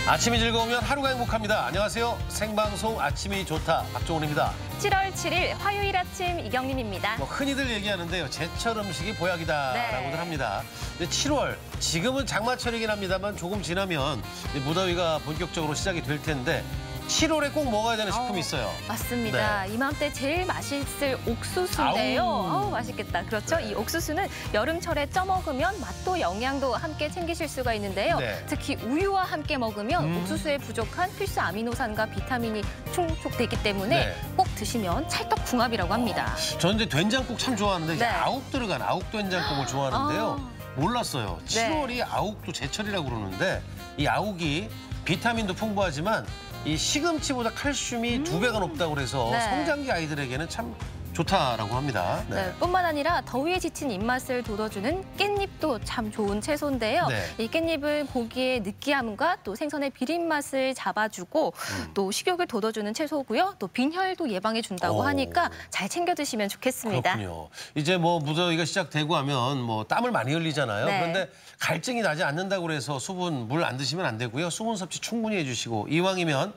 아침이 즐거우면 하루가 행복합니다. 안녕하세요. 생방송 아침이 좋다. 박종훈입니다. 7월 7일 화요일 아침 이경림입니다. 흔히들 얘기하는데요. 제철 음식이 보약이다라고들 합니다. 근데 7월, 지금은 장마철이긴 합니다만 조금 지나면 무더위가 본격적으로 시작이 될 텐데 7월에 꼭 먹어야 되는 식품이 있어요. 맞습니다. 네. 이맘때 제일 맛있을 옥수수인데요. 아우, 맛있겠다. 그렇죠? 네. 이 옥수수는 여름철에 쪄 먹으면 맛도 영양도 함께 챙기실 수가 있는데요. 네. 특히 우유와 함께 먹으면 옥수수에 부족한 필수 아미노산과 비타민이 충족되기 때문에 네. 꼭 드시면 찰떡궁합이라고 합니다. 저는 이제 된장국 참 좋아하는데 네. 아욱 들어간 아욱 된장국을 좋아하는데요. 몰랐어요. 7월이 아욱도 제철이라고 그러는데 이 아욱이 비타민도 풍부하지만 이 시금치보다 칼슘이 2배가 높다고 그래서 네. 성장기 아이들에게는 참 좋다라고 합니다. 네, 뿐만 아니라 더위에 지친 입맛을 돋워주는 깻잎도 참 좋은 채소인데요. 네. 이 깻잎은 고기의 느끼함과 또 생선의 비린 맛을 잡아주고 또 식욕을 돋워주는 채소고요. 또 빈혈도 예방해준다고 하니까 잘 챙겨 드시면 좋겠습니다. 그렇군요. 이제 무더위가 시작되고 하면 땀을 많이 흘리잖아요. 네. 그런데 갈증이 나지 않는다고 그래서 수분, 물 안 드시면 안 되고요. 수분 섭취 충분히 해주시고 이왕이면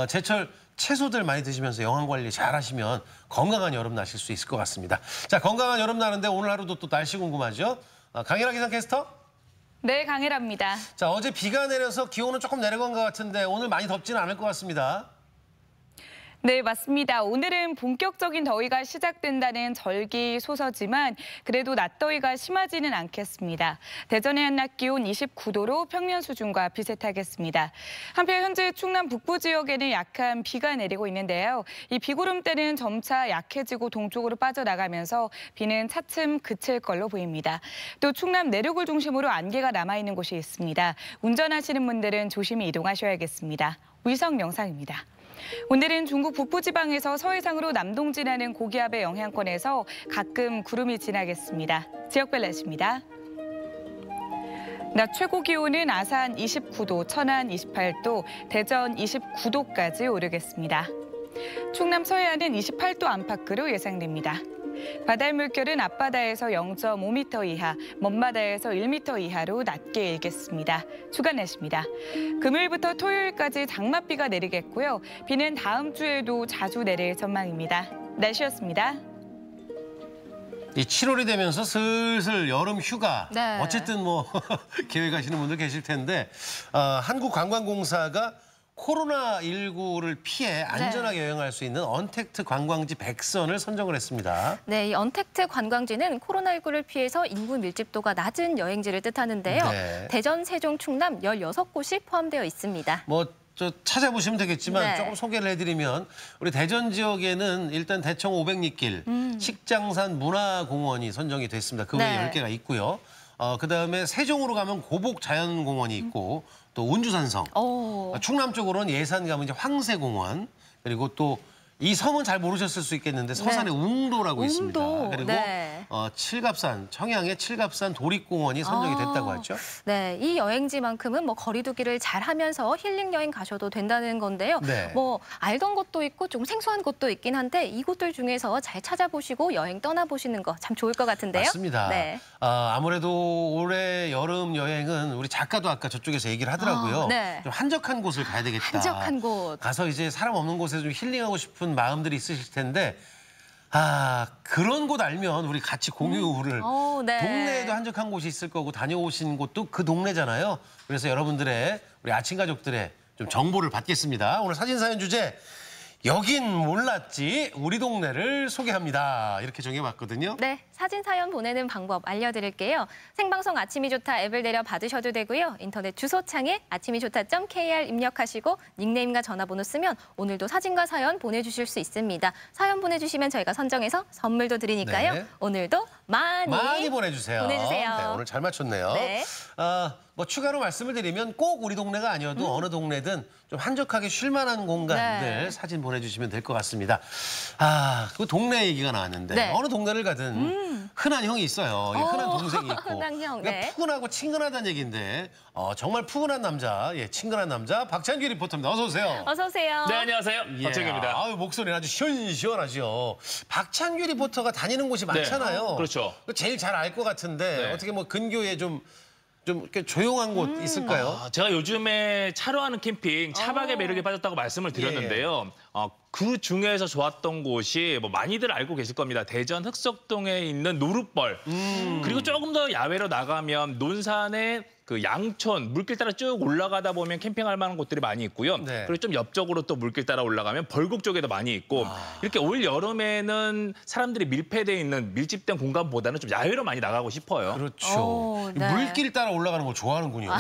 제철 채소들 많이 드시면서 영양 관리 잘 하시면 건강한 여름 나실 수 있을 것 같습니다. 자, 건강한 여름 나는데 오늘 하루도 또 날씨 궁금하죠? 강혜라 기상캐스터? 네, 강혜라입니다. 자, 어제 비가 내려서 기온은 조금 내려간 것 같은데 오늘 많이 덥지는 않을 것 같습니다. 네, 맞습니다. 오늘은 본격적인 더위가 시작된다는 절기소서지만 그래도 낮더위가 심하지는 않겠습니다. 대전의 한낮 기온 29도로 평년 수준과 비슷하겠습니다. 한편 현재 충남 북부 지역에는 약한 비가 내리고 있는데요. 이 비구름대는 점차 약해지고 동쪽으로 빠져나가면서 비는 차츰 그칠 걸로 보입니다. 또 충남 내륙을 중심으로 안개가 남아있는 곳이 있습니다. 운전하시는 분들은 조심히 이동하셔야겠습니다. 위성 영상입니다. 오늘은 중국 북부지방에서 서해상으로 남동진하는 고기압의 영향권에서 가끔 구름이 지나겠습니다. 지역별 날씨입니다. 낮 최고 기온은 아산 29도, 천안 28도, 대전 29도까지 오르겠습니다. 충남 서해안은 28도 안팎으로 예상됩니다. 바다의 물결은 앞바다에서 0.5m 이하, 먼바다에서 1m 이하로 낮게 일겠습니다. 주간 날씨입니다. 금요일부터 토요일까지 장맛비가 내리겠고요. 비는 다음 주에도 자주 내릴 전망입니다. 날씨였습니다. 이 7월이 되면서 슬슬 여름 휴가 네. 어쨌든 계획하시는 분들 계실 텐데 한국관광공사가 코로나19를 피해 안전하게 여행할 수 있는 언택트 관광지 100선을 선정을 했습니다. 네, 이 언택트 관광지는 코로나19를 피해서 인구 밀집도가 낮은 여행지를 뜻하는데요. 네. 대전, 세종, 충남 16곳이 포함되어 있습니다. 찾아보시면 되겠지만 네. 조금 소개를 해드리면 우리 대전 지역에는 일단 대청 500리길, 식장산 문화공원이 선정이 됐습니다. 그 외에 네. 10개가 있고요. 그다음에 세종으로 가면 고복 자연공원이 있고 또 운주산성, 충남 쪽으로는 예산 가면 이제 황새공원, 그리고 또 이 섬은 잘 모르셨을 수 있겠는데 서산에 웅도라고 있습니다. 그리고 네. 칠갑산, 청양의 칠갑산 도립공원이 선정이 됐다고 하죠. 네, 이 여행지만큼은 거리두기를 잘 하면서 힐링 여행 가셔도 된다는 건데요. 네. 알던 것도 있고 좀 생소한 것도 있긴 한데 이곳들 중에서 잘 찾아보시고 여행 떠나보시는 거 참 좋을 것 같은데요. 맞습니다. 네. 아무래도 올해 여름 여행은 우리 작가도 아까 저쪽에서 얘기를 하더라고요. 네. 좀 한적한 곳을 가야 되겠다. 한적한 곳. 가서 이제 사람 없는 곳에서 좀 힐링하고 싶은 마음들이 있으실 텐데 그런 곳 알면 우리 같이 공유를 네. 동네에도 한적한 곳이 있을 거고 다녀오신 곳도 그 동네잖아요. 그래서 여러분들의 우리 아침 가족들의 좀 정보를 받겠습니다. 오늘 사진사연 주제 여긴 몰랐지 우리 동네를 소개합니다. 이렇게 정해봤거든요. 네, 사진 사연 보내는 방법 알려드릴게요. 생방송 아침이 좋다 앱을 내려 받으셔도 되고요. 인터넷 주소창에 아침이좋다.kr 입력하시고 닉네임과 전화번호 쓰면 오늘도 사진과 사연 보내주실 수 있습니다. 사연 보내주시면 저희가 선정해서 선물도 드리니까요. 네. 오늘도 많이 보내주세요. 보내주세요. 네, 오늘 잘 맞췄네요. 네. 추가로 말씀을 드리면 꼭 우리 동네가 아니어도 어느 동네든 좀 한적하게 쉴 만한 공간들 네. 사진 보내주시면 될 것 같습니다. 그 동네 얘기가 나왔는데 네. 어느 동네를 가든 흔한 형이 있어요. 흔한 동생이 있고. 흔한 형, 네. 그러니까 푸근하고 친근하다는 얘기인데 정말 푸근한 남자, 친근한 남자 박찬규 리포터입니다. 어서 오세요. 어서 오세요. 네, 안녕하세요. 박찬규입니다. 아유, 목소리는 아주 시원시원하죠. 박찬규 리포터가 다니는 곳이 많잖아요. 그렇죠. 제일 잘 알 것 같은데 네. 어떻게 근교에 좀 좀 이렇게 조용한 곳 있을까요? 제가 요즘에 차로 하는 캠핑, 차박의 매력에 빠졌다고 말씀을 드렸는데요. 그 중에서 좋았던 곳이 뭐 많이들 알고 계실 겁니다. 대전 흑석동에 있는 노룻벌. 그리고 조금 더 야외로 나가면 논산의 그 양촌, 물길 따라 쭉 올라가다 보면 캠핑할 만한 곳들이 많이 있고요. 네. 그리고 좀 옆쪽으로 또 물길 따라 올라가면 벌곡 쪽에도 많이 있고 이렇게 올 여름에는 사람들이 밀폐돼 있는 밀집된 공간보다는 좀 야외로 많이 나가고 싶어요. 그렇죠. 네. 물길 따라 올라가는 걸 좋아하는군요.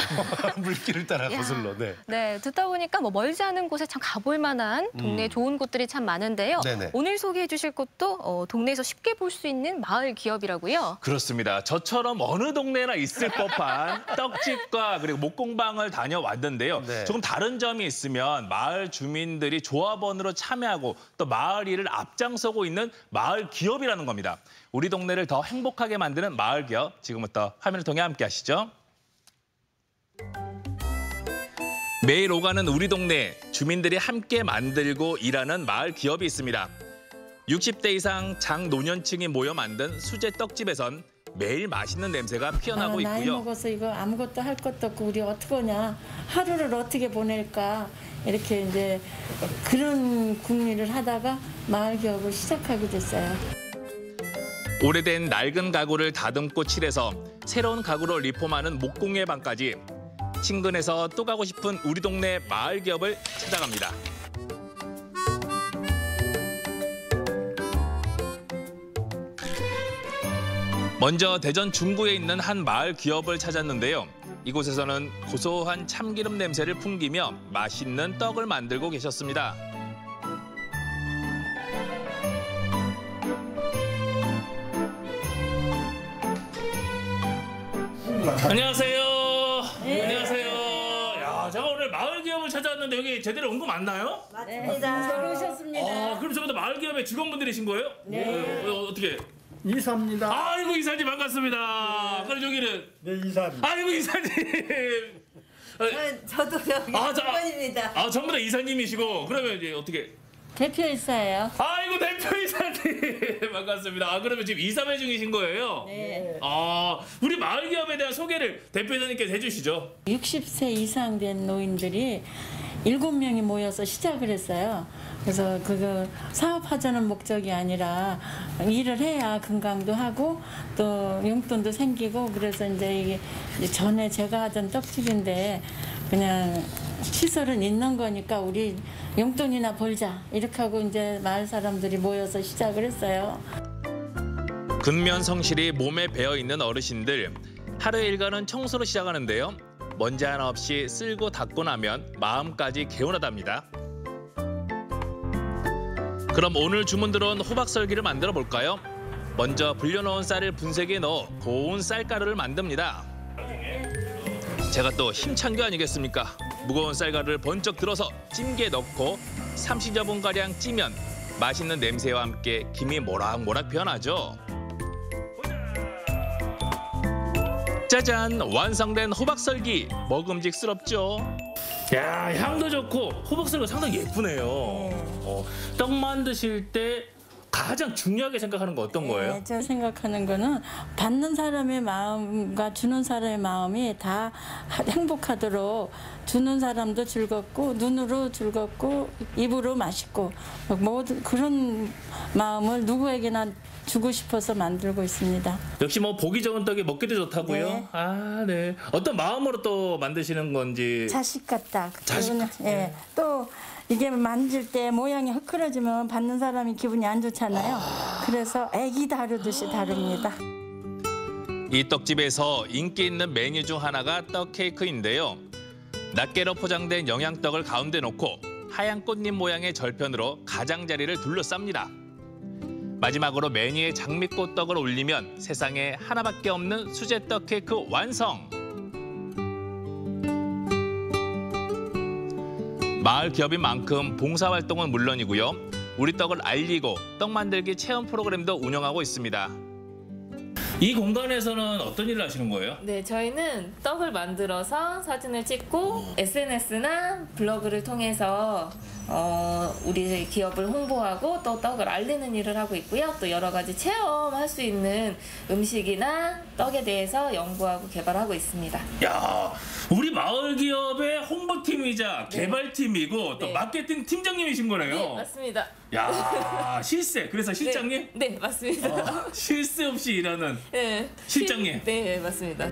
물길을 따라 거슬러. 네. 네, 듣다 보니까 뭐 멀지 않은 곳에 참 가볼 만한 동네 좋은 곳들이 참 많은데요. 네네. 오늘 소개해 주실 곳도 동네에서 쉽게 볼 수 있는 마을 기업이라고요. 그렇습니다. 저처럼 어느 동네나 있을 법한 떡집과 그리고 목공방을 다녀왔는데요. 네. 조금 다른 점이 있으면 마을 주민들이 조합원으로 참여하고 또 마을 일을 앞장서고 있는 마을 기업이라는 겁니다. 우리 동네를 더 행복하게 만드는 마을 기업, 지금부터 화면을 통해 함께 하시죠. 매일 오가는 우리 동네, 주민들이 함께 만들고 일하는 마을 기업이 있습니다. 60대 이상 장노년층이 모여 만든 수제 떡집에선 매일 맛있는 냄새가 피어나고 나이 있고요. 먹어서 이거 아무것도 할 것도 없고 우리 어떡하냐, 하루를 어떻게 보낼까, 이렇게 이제 그런 궁리를 하다가 마을 기업을 시작하게 됐어요. 오래된 낡은 가구를 다듬고 칠해서 새로운 가구로 리폼하는 목공예 방까지 친근해서 또 가고 싶은 우리 동네 마을 기업을 찾아갑니다. 먼저 대전 중구에 있는 한 마을 기업을 찾았는데요. 이곳에서는 고소한 참기름 냄새를 풍기며 맛있는 떡을 만들고 계셨습니다. 안녕하세요. 안녕하세요. 야, 제가 오늘 마을 기업을 찾아왔는데 여기 제대로 온 거 맞나요? 맞습니다. 잘 오셨습니다. 그럼 저보다 마을 기업의 직원분들이신 거예요? 네. 어떻게? 이사입니다. 아이고 이사님 반갑습니다. 그럼 여기는 네, 이사님. 아이고 이사님. 저도 직원입니다. 전부 다 이사님이시고 그러면 이제 어떻게? 대표이사예요. 아이고 대표 이사님 반갑습니다. 그러면 지금 이사회 중이신 거예요? 네. 우리 마을 기업에 대한 소개를 대표 이사님께서 해주시죠. 60세 이상 된 노인들이 7명이 모여서 시작을 했어요. 그래서 그거 사업하자는 목적이 아니라 일을 해야 건강도 하고 또 용돈도 생기고, 그래서 이제 이게 전에 제가 하던 떡집인데 그냥 시설은 있는 거니까 우리 용돈이나 벌자 이렇게 하고 이제 마을 사람들이 모여서 시작을 했어요. 근면 성실히 몸에 배어 있는 어르신들, 하루의 일과는 청소로 시작하는데요. 먼지 하나 없이 쓸고 닦고 나면 마음까지 개운하답니다. 그럼 오늘 주문 들어온 호박썰기를 만들어 볼까요? 먼저 불려놓은 쌀을 분쇄기에 넣어 고운 쌀가루를 만듭니다. 제가 또 힘찬 게 아니겠습니까? 무거운 쌀가루를 번쩍 들어서 찜기에 넣고 30여 분가량 찌면 맛있는 냄새와 함께 김이 모락모락 변하죠. 짜잔! 완성된 호박썰기! 먹음직스럽죠? 야, 향도 좋고 호박썰기가 상당히 예쁘네요. 떡 만드실 때 가장 중요하게 생각하는 거 어떤 거예요? 네, 제가 생각하는 거는 받는 사람의 마음과 주는 사람의 마음이 다 행복하도록, 주는 사람도 즐겁고 눈으로 즐겁고 입으로 맛있고 모든 그런 마음을 누구에게나 주고 싶어서 만들고 있습니다. 역시 뭐 보기 좋은 떡이 먹기도 좋다고요? 네. 네. 어떤 마음으로 또 만드시는 건지. 자식 같다. 자식 그거는, 예. 또 이게 만질 때 모양이 흐트러지면 받는 사람이 기분이 안 좋잖아요. 그래서 애기 다루듯이 다룹니다. 이 떡집에서 인기 있는 메뉴 중 하나가 떡 케이크인데요. 낱개로 포장된 영양떡을 가운데 놓고 하얀 꽃잎 모양의 절편으로 가장자리를 둘러쌉니다. 마지막으로 메뉴에 장미꽃 떡을 올리면 세상에 하나밖에 없는 수제떡 케이크 완성! 마을 기업인 만큼 봉사활동은 물론이고요. 우리 떡을 알리고 떡 만들기 체험 프로그램도 운영하고 있습니다. 이 공간에서는 어떤 일을 하시는 거예요? 네, 저희는 떡을 만들어서 사진을 찍고 SNS나 블로그를 통해서 우리 기업을 홍보하고 또 떡을 알리는 일을 하고 있고요. 또 여러 가지 체험할 수 있는 음식이나 떡에 대해서 연구하고 개발하고 있습니다. 야, 우리 마을 기업의 홍보팀이자 개발팀이고 또 네. 마케팅 팀장님이신 거네요. 네, 맞습니다. 야, 실세. 그래서 실장님? 네, 맞습니다. 실세 없이 일하는 네, 실장님. 네, 맞습니다.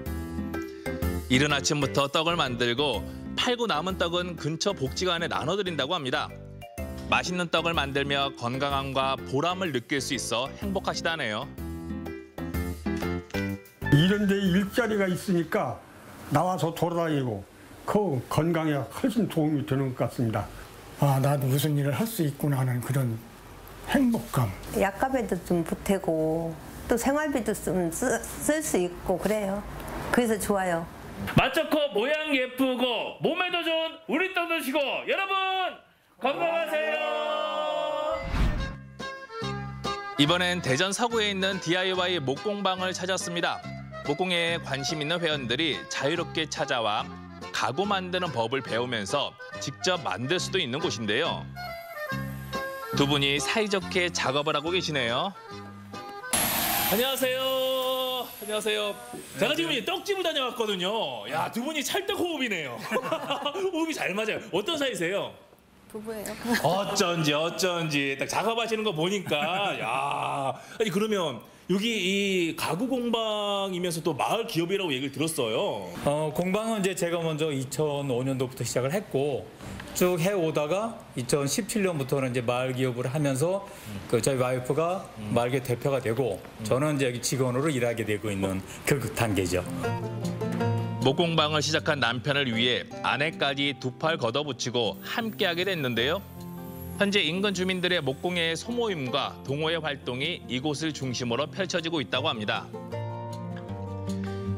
이른 아침부터 떡을 만들고 팔고 남은 떡은 근처 복지관에 나눠드린다고 합니다. 맛있는 떡을 만들며 건강함과 보람을 느낄 수 있어 행복하시다네요. 이런 데 일자리가 있으니까 나와서 돌아다니고 그 건강에 훨씬 도움이 되는 것 같습니다. 아, 나도 무슨 일을 할 수 있구나 하는 그런 행복감. 약값에도 좀 보태고 또 생활비도 좀 쓸 수 있고 그래요. 그래서 좋아요. 맛 좋고 모양 예쁘고 몸에도 좋은 우리 떡 드시고 여러분 건강하세요. 이번엔 대전 서구에 있는 DIY 목공방을 찾았습니다. 목공에 관심 있는 회원들이 자유롭게 찾아와 가구 만드는 법을 배우면서 직접 만들 수도 있는 곳인데요. 두 분이 사이좋게 작업을 하고 계시네요. 안녕하세요. 안녕하세요. 제가 지금 이 떡집을 다녀왔거든요. 야, 두 분이 찰떡 호흡이네요. 호흡이 잘 맞아요. 어떤 사이세요? 부부예요. 어쩐지 딱 작업하시는 거 보니까 야, 아니 그러면 여기 이 가구 공방이면서 또 마을 기업이라고 얘기를 들었어요. 공방은 이제 제가 먼저 2005년도부터 시작을 했고 쭉 해오다가 2017년부터는 이제 마을 기업을 하면서 그 저희 와이프가 마을 기업 대표가 되고 저는 이제 여기 직원으로 일하게 되고 있는 그 단계죠. 목공방을 시작한 남편을 위해 아내까지 두 팔 걷어붙이고 함께하게 됐는데요. 현재 인근 주민들의 목공예 소모임과 동호회 활동이 이곳을 중심으로 펼쳐지고 있다고 합니다.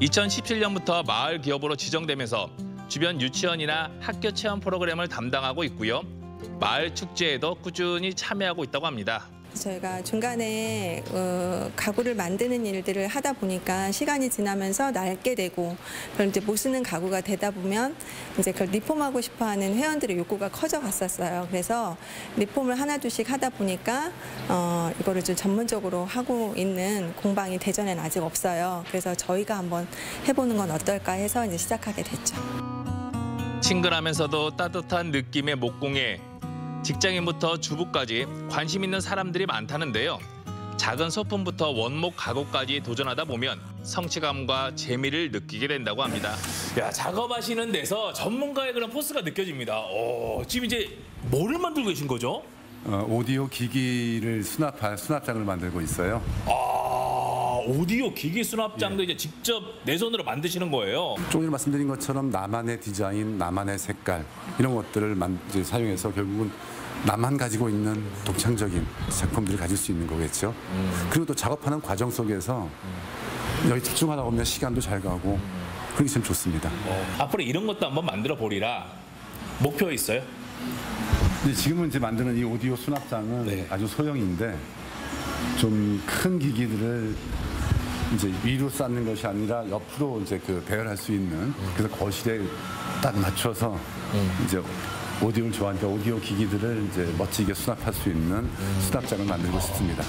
2017년부터 마을 기업으로 지정되면서 주변 유치원이나 학교 체험 프로그램을 담당하고 있고요. 마을 축제에도 꾸준히 참여하고 있다고 합니다. 저희가 중간에 가구를 만드는 일들을 하다 보니까 시간이 지나면서 낡게 되고 그걸 이제 못 쓰는 가구가 되다 보면 이제 그걸 리폼하고 싶어하는 회원들의 욕구가 커져갔었어요. 그래서 리폼을 하나둘씩 하다 보니까 이거를 좀 전문적으로 하고 있는 공방이 대전에는 아직 없어요. 그래서 저희가 한번 해보는 건 어떨까 해서 이제 시작하게 됐죠. 친근하면서도 따뜻한 느낌의 목공예. 직장인부터 주부까지 관심 있는 사람들이 많다는데요. 작은 소품부터 원목 가구까지 도전하다 보면 성취감과 재미를 느끼게 된다고 합니다. 야, 작업하시는 데서 전문가의 그런 포스가 느껴집니다. 지금 이제 뭐를 만들고 계신 거죠? 오디오 기기를 수납할 수납장을 만들고 있어요. 오디오 기기 수납장도 이제 직접 내 손으로 만드시는 거예요? 조금 전에 말씀드린 것처럼 나만의 디자인, 나만의 색깔 이런 것들을 이제 사용해서 결국은 나만 가지고 있는 독창적인 작품들을 가질 수 있는 거겠죠. 그리고 또 작업하는 과정 속에서 여기 집중하다 보면 시간도 잘 가고 그게 참 좋습니다. 앞으로 이런 것도 한번 만들어 보리라 목표 있어요? 근데 지금은 이제 만드는 이 오디오 수납장은 아주 소형인데 좀 큰 기기들을 이제 위로 쌓는 것이 아니라 옆으로 이제 그 배열할 수 있는 그래서 거실에 딱 맞춰서 이제 오디오를 좋아하니까 오디오 기기들을 이제 멋지게 수납할 수 있는 수납장을 만들고 싶습니다.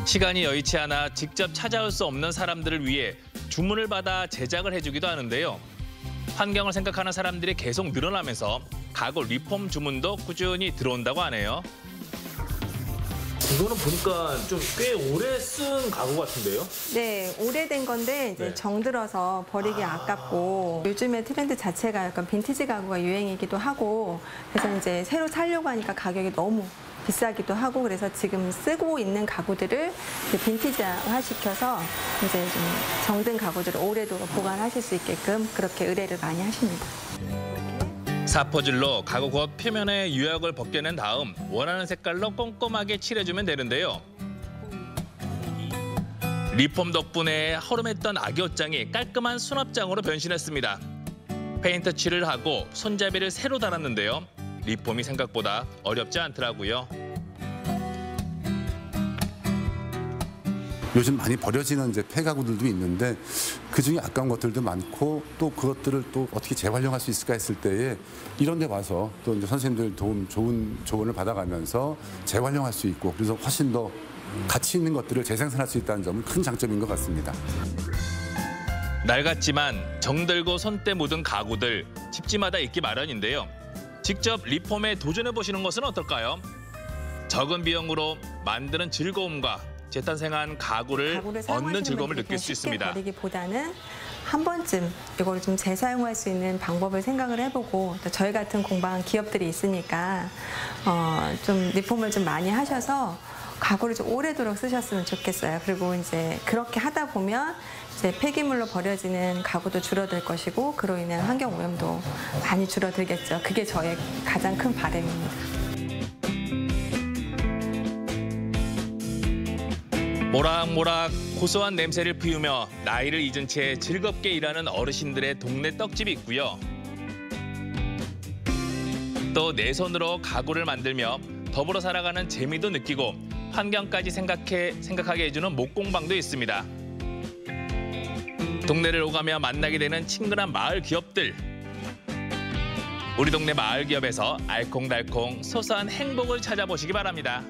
시간이 여의치 않아 직접 찾아올 수 없는 사람들을 위해 주문을 받아 제작을 해주기도 하는데요. 환경을 생각하는 사람들이 계속 늘어나면서 가구 리폼 주문도 꾸준히 들어온다고 하네요. 이거는 보니까 좀 꽤 오래 쓴 가구 같은데요? 네, 오래된 건데 이제 정들어서 버리기 아깝고 요즘에 트렌드 자체가 약간 빈티지 가구가 유행이기도 하고 그래서 이제 새로 사려고 하니까 가격이 너무 비싸기도 하고 그래서 지금 쓰고 있는 가구들을 빈티지화 시켜서 이제 좀 정든 가구들을 오래도록 보관하실 수 있게끔 그렇게 의뢰를 많이 하십니다. 사포질로 가구 겉 표면의 유약을 벗겨낸 다음 원하는 색깔로 꼼꼼하게 칠해주면 되는데요. 리폼 덕분에 허름했던 아기 옷장이 깔끔한 수납장으로 변신했습니다. 페인트 칠을 하고 손잡이를 새로 달았는데요. 리폼이 생각보다 어렵지 않더라고요. 요즘 많이 버려지는 이제 폐가구들도 있는데 그중에 아까운 것들도 많고 또 그것들을 또 어떻게 재활용할 수 있을까 했을 때에 이런 데 와서 또 이제 선생님들 좋은 조언을 받아가면서 재활용할 수 있고 그래서 훨씬 더 가치 있는 것들을 재생산할 수 있다는 점은 큰 장점인 것 같습니다. 낡았지만 정들고 손때 묻은 가구들 집집마다 있기 마련인데요. 직접 리폼에 도전해보시는 것은 어떨까요? 적은 비용으로 만드는 즐거움과 재탄생한 가구를 얻는 즐거움을 느낄 수 있습니다. 버리기보다는 한 번쯤 이걸 좀 재사용할 수 있는 방법을 생각을 해보고 또 저희 같은 공방 기업들이 있으니까 좀 리폼을 좀 많이 하셔서 가구를 좀 오래도록 쓰셨으면 좋겠어요. 그리고 이제 그렇게 하다 보면 이제 폐기물로 버려지는 가구도 줄어들 것이고 그로 인한 환경 오염도 많이 줄어들겠죠. 그게 저의 가장 큰 바람입니다. 모락모락 고소한 냄새를 피우며 나이를 잊은 채 즐겁게 일하는 어르신들의 동네 떡집이 있고요. 또 내 손으로 가구를 만들며 더불어 살아가는 재미도 느끼고 환경까지 생각하게 해주는 목공방도 있습니다. 동네를 오가며 만나게 되는 친근한 마을 기업들. 우리 동네 마을 기업에서 알콩달콩 소소한 행복을 찾아보시기 바랍니다.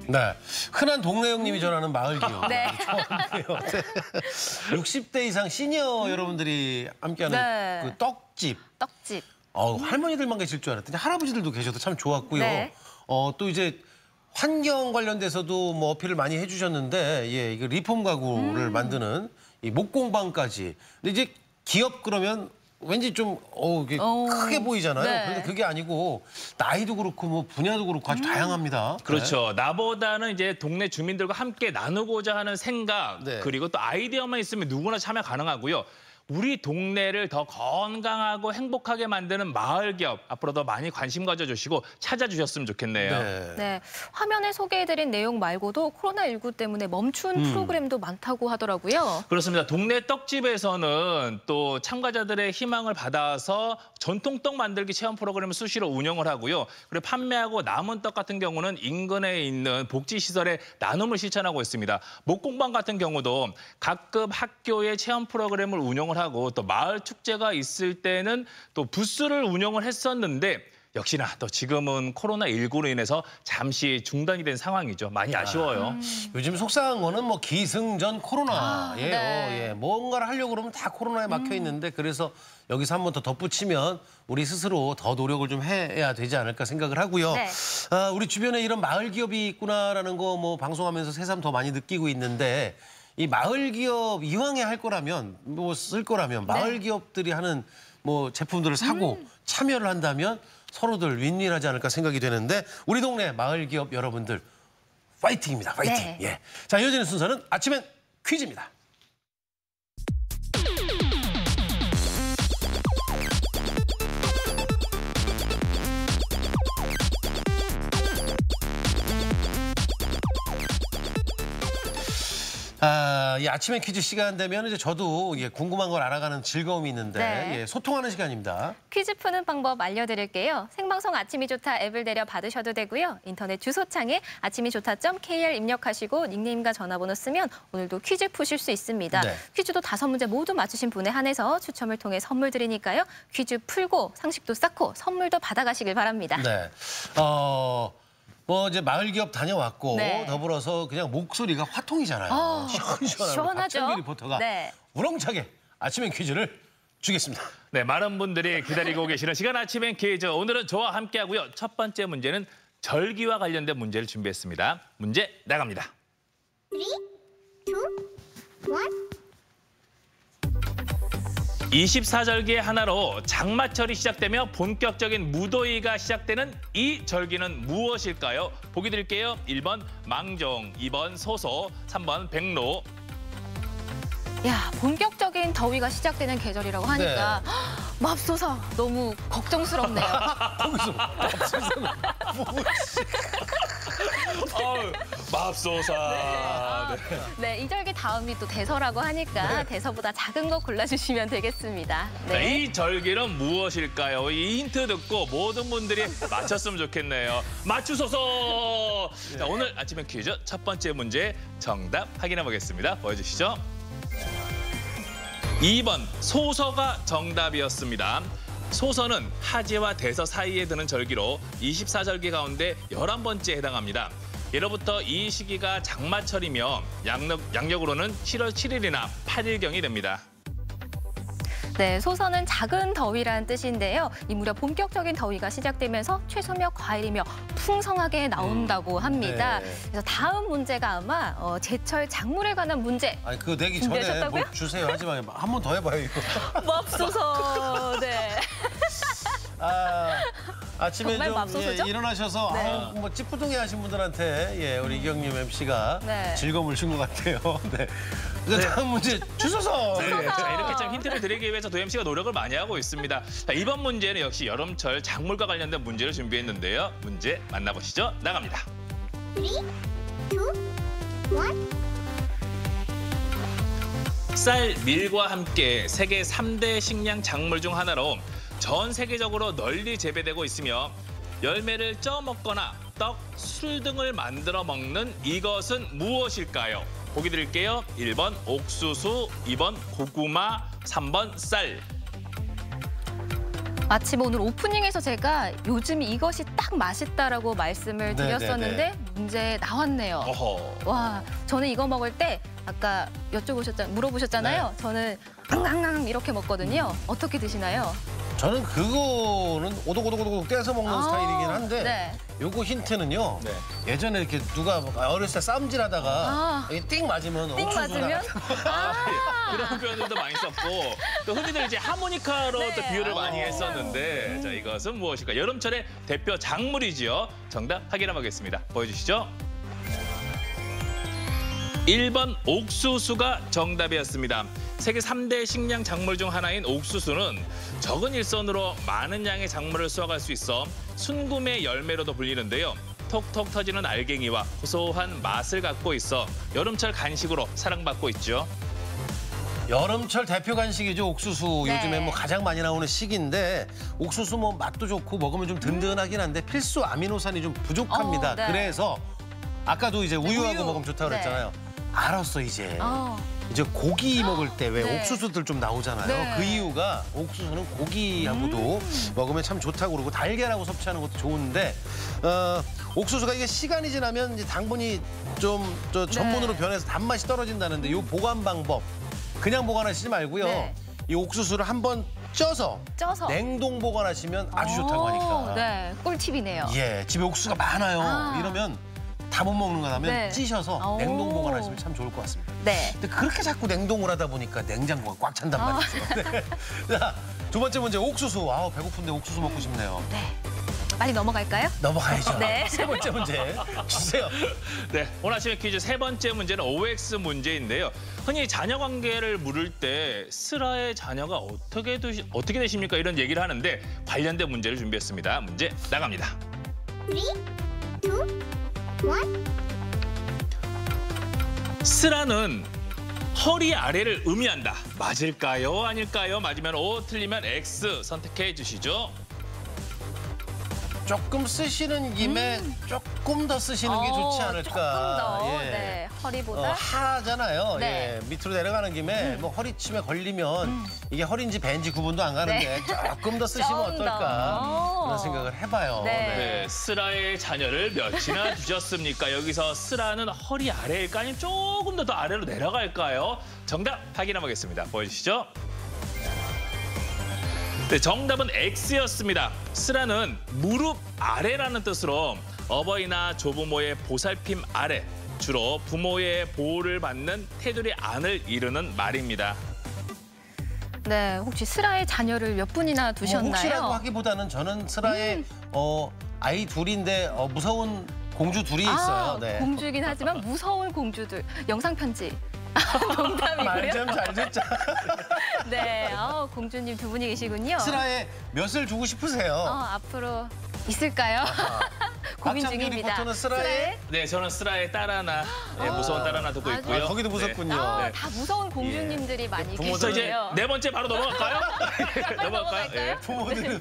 네, 흔한 동네 형님이 전하는 마을 기업. 네. 좋았네요. 60대 이상 시니어 여러분들이 함께하는 네. 그 떡집. 떡집. 할머니들만 계실 줄 알았더니 할아버지들도 계셔도 참 좋았고요. 네. 또 이제 환경 관련돼서도 뭐 어필을 많이 해주셨는데, 예, 이거 리폼 가구를 만드는 이 목공방까지. 근데 이제 기업 그러면 왠지 좀 이게 크게 보이잖아요. 네. 그런데 그게 아니고 나이도 그렇고 뭐 분야도 그렇고 아주 다양합니다. 그렇죠. 나보다는 이제 동네 주민들과 함께 나누고자 하는 생각 네. 그리고 또 아이디어만 있으면 누구나 참여 가능하고요. 우리 동네를 더 건강하고 행복하게 만드는 마을 기업 앞으로 더 많이 관심 가져주시고 찾아주셨으면 좋겠네요. 네, 화면에 소개해드린 내용 말고도 코로나19 때문에 멈춘 프로그램도 많다고 하더라고요. 그렇습니다. 동네 떡집에서는 또 참가자들의 희망을 받아서 전통 떡 만들기 체험 프로그램을 수시로 운영을 하고요. 그리고 판매하고 남은 떡 같은 경우는 인근에 있는 복지시설에 나눔을 실천하고 있습니다. 목공방 같은 경우도 각급 학교의 체험 프로그램을 운영을 하고 또 마을 축제가 있을 때는 또 부스를 운영을 했었는데 역시나 또 지금은 코로나19로 인해서 잠시 중단이 된 상황이죠. 많이 아쉬워요. 요즘 속상한 거는 뭐 기승전 코로나예요. 네. 예, 뭔가를 하려고 그러면 다 코로나에 막혀 있는데 그래서 여기서 한 번 더 덧붙이면 우리 스스로 더 노력을 좀 해야 되지 않을까 생각을 하고요. 네. 우리 주변에 이런 마을 기업이 있구나라는 거 뭐 방송하면서 새삼 더 많이 느끼고 있는데 이 마을 기업 이왕에 할 거라면 뭐 쓸 거라면 마을 기업들이 하는 뭐 제품들을 사고 참여를 한다면 서로들 윈윈하지 않을까 생각이 되는데 우리 동네 마을 기업 여러분들 파이팅입니다. 파이팅. 네. 예. 자, 이어지는 순서는 아침엔 퀴즈입니다. 이 아침에 퀴즈 시간 되면 이제 저도 궁금한 걸 알아가는 즐거움이 있는데 네. 예, 소통하는 시간입니다. 퀴즈 푸는 방법 알려드릴게요. 생방송 아침이 좋다 앱을 내려 받으셔도 되고요. 인터넷 주소창에 아침이 좋다.kr 입력하시고 닉네임과 전화번호 쓰면 오늘도 퀴즈 푸실 수 있습니다. 네. 퀴즈도 5문제 모두 맞추신 분에 한해서 추첨을 통해 선물 드리니까요. 퀴즈 풀고 상식도 쌓고 선물도 받아가시길 바랍니다. 네. 뭐 이제 마을 기업 다녀왔고 네. 더불어서 그냥 목소리가 화통이잖아요. 시원시원하고 시원하죠. 박찬규 리포터가 네. 우렁차게 아침엔 퀴즈를 주겠습니다. 네, 많은 분들이 기다리고 계시는 시간 아침엔 퀴즈. 오늘은 저와 함께하고요. 첫 번째 문제는 절기와 관련된 문제를 준비했습니다. 문제 나갑니다. 3, 2, 1. 24절기의 하나로 장마철이 시작되며 본격적인 무더위가 시작되는 이 절기는 무엇일까요? 보기 드릴게요. 1번 망종, 2번 소소, 3번 백로. 야, 본격적인 더위가 시작되는 계절이라고 하니까 맙소사 너무 걱정스럽네요. 거기서 맙소사. 네, 이절기 다음이 또 대서라고 하니까 대서보다 작은 거 골라주시면 되겠습니다. 자, 이 절기는 무엇일까요? 이 힌트 듣고 모든 분들이 맞췄으면 좋겠네요. 맞추소서. 자, 오늘 아침에 퀴즈 첫 번째 문제 정답 확인해 보겠습니다. 보여주시죠. 2번 소서가 정답이었습니다. 소서는 하지와 대서 사이에 드는 절기로 24절기 가운데 11번째에 해당합니다. 예로부터 이 시기가 장마철이며 양력으로는 7월 7일이나 8일경이 됩니다. 네, 소서는 작은 더위라는 뜻인데요. 이 무렵 본격적인 더위가 시작되면서 최소며 과일이며 풍성하게 나온다고 합니다. 네. 그래서 다음 문제가 아마 제철 작물에 관한 문제. 아니 그거 내기 전에 준비하셨다고요? 뭐 주세요. 하지만 한 번 더 해봐요 이거. 맙소서. 네. 아침에 정말 좀 맙소사죠? 일어나셔서 네. 뭐 찌뿌둥해 하신 분들한테 우리 이경림 MC가 네. 즐거움을 준 것 같아요. 네. 다음 문제 주소서. 네, 자, 이렇게 좀 힌트를 드리기 위해서 도겸 씨가 노력을 많이 하고 있습니다. 자, 이번 문제는 역시 여름철 작물과 관련된 문제를 준비했는데요. 문제 만나보시죠. 나갑니다. 3, 2, 1. 쌀, 밀과 함께 세계 3대 식량 작물 중 하나로 전 세계적으로 널리 재배되고 있으며 열매를 쪄 먹거나 떡, 술 등을 만들어 먹는 이것은 무엇일까요? 보기 드릴게요. 1번 옥수수, 2번 고구마, 3번 쌀. 마침 오늘 오프닝에서 제가 요즘 이것이 딱 맛있다라고 말씀을 드렸었는데 문제 나왔네요. 어허. 와, 저는 이거 먹을 때 아까 물어보셨잖아요. 네. 저는 앙앙앙 이렇게 먹거든요. 어떻게 드시나요? 저는 그거는 오독오독오독 떼서 먹는 스타일이긴 한데 네. 요거 힌트는요. 네. 예전에 이렇게 누가 어렸을 때 쌈질하다가 이게 띵 맞으면 띵 옥수수가 맞으면? 그런 표현들도 많이 썼고 또 흔히들 이제 하모니카로 또 비유를 많이 했었는데 자, 이것은 무엇일까? 여름철의 대표 작물이지요. 정답 확인해 보겠습니다. 보여주시죠. 1번 옥수수가 정답이었습니다. 세계 3대 식량 작물 중 하나인 옥수수는 적은 일선으로 많은 양의 작물을 수확할 수 있어 순금의 열매로도 불리는데요. 톡톡 터지는 알갱이와 고소한 맛을 갖고 있어 여름철 간식으로 사랑받고 있죠. 여름철 대표 간식이죠, 옥수수. 네. 요즘에 뭐 가장 많이 나오는 시기인데 옥수수 뭐 맛도 좋고 먹으면 좀 든든하긴 한데 필수 아미노산이 좀 부족합니다. 네. 그래서 아까도 이제 우유하고 우유. 먹으면 좋다고 네. 그랬잖아요. 알았어 이제. 어. 이제 고기 먹을 때 왜 네. 옥수수들 좀 나오잖아요. 네. 그 이유가 옥수수는 고기하고도 먹으면 참 좋다고 그러고 달걀하고 섭취하는 것도 좋은데 옥수수가 이게 시간이 지나면 이제 당분이 좀 전분으로 변해서 단맛이 떨어진다는데 이 보관 방법 그냥 보관하시지 말고요. 네. 이 옥수수를 한번 쪄서 냉동 보관하시면 아주 좋다고 하니까. 네, 꿀팁이네요. 예, 집에 옥수수가 많아요. 이러면 다 못 먹는 거 하면 네. 찌셔서 냉동 보관하시면 참 좋을 것 같습니다. 네. 근데 그렇게 자꾸 냉동을 하다 보니까 냉장고가 꽉 찬단 말이죠. 네. 자, 두 번째 문제 옥수수. 아우 배고픈데 옥수수 먹고 싶네요. 네. 빨리 넘어갈까요? 넘어가야죠. 네. 세 번째 문제 주세요. 네, 오늘 아침에 퀴즈 세 번째 문제는 OX 문제인데요. 흔히 자녀 관계를 물을 때 슬아의 자녀가 어떻게 되십니까? 이런 얘기를 하는데 관련된 문제를 준비했습니다. 문제 나갑니다. 3, 2, 1. 슬아는 허리 아래를 의미한다. 맞을까요? 아닐까요? 맞으면 O, 틀리면 X 선택해 주시죠. 조금 쓰시는 김에 조금 더 쓰시는 게 좋지 않을까. 조금 더. 예. 네, 허리보다. 하잖아요. 네. 예. 밑으로 내려가는 김에 뭐 허리춤에 걸리면 이게 허리인지 배인지 구분도 안 가는데 조금 더 쓰시면 좀 더. 어떨까 그런 생각을 해봐요. 네. 네, 슬아의 자녀를 몇이나 두셨습니까? 여기서 슬아는 허리 아래일까 아니면 조금 더 아래로 내려갈까요? 정답 확인해 보겠습니다. 보여주시죠. 네, 정답은 X였습니다. 슬아는 무릎 아래라는 뜻으로 어버이나 조부모의 보살핌 아래, 주로 부모의 보호를 받는 테두리 안을 이루는 말입니다. 네, 혹시 슬아의 자녀를 몇 분이나 두셨나요? 혹시라고 하기보다는 저는 슬아의 아이 둘인데 무서운 공주 둘이 있어요. 네. 공주이긴 하지만 무서운 공주들. 영상 편지. 농담이고요. 말 좀 잘 듣자. 네, 공주님 두 분이 계시군요. 슬아의 몇을 주고 싶으세요? 앞으로 있을까요? 고민 박찬규 중입니다. 리포터는 쓰라에? 네, 저는 쓰라의 딸하나, 네, 무서운 딸하나 듣고 있고요. 거기도 무섭군요. 아, 다 무서운 공주님들이 많이 자, 이제 계시네요. 네 번째 바로 넘어갈까요? 넘어갈까요? 예.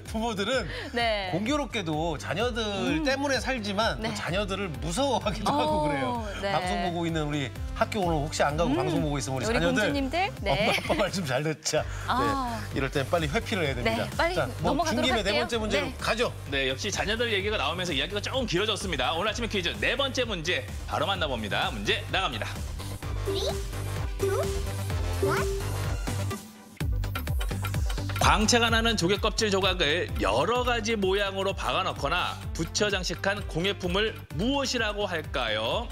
부모들은 네. 공교롭게도 자녀들 때문에 살지만 또 자녀들을 무서워하기도 하고 그래요. 네. 방송 보고 있는 우리 학교 오늘 혹시 안 가고 방송 보고 있으면 우리 우리 자녀들 공주님들, 네. 엄마 아빠 말 좀 잘 듣자. 아. 네. 이럴 땐 빨리 회피를 해야 됩니다. 네, 빨리 넘어가도록 중김에 네 할게요. 번째 문제로 네. 가죠. 네, 역시 자녀들 얘기가 나오면서 이야기가 조금 길어졌습니다. 오늘 아침에 퀴즈 네 번째 문제 바로 만나봅니다. 문제 나갑니다. 3, 2, 1. 광채가 나는 조개 껍질 조각을 여러 가지 모양으로 박아 넣거나 붙여 장식한 공예품을 무엇이라고 할까요?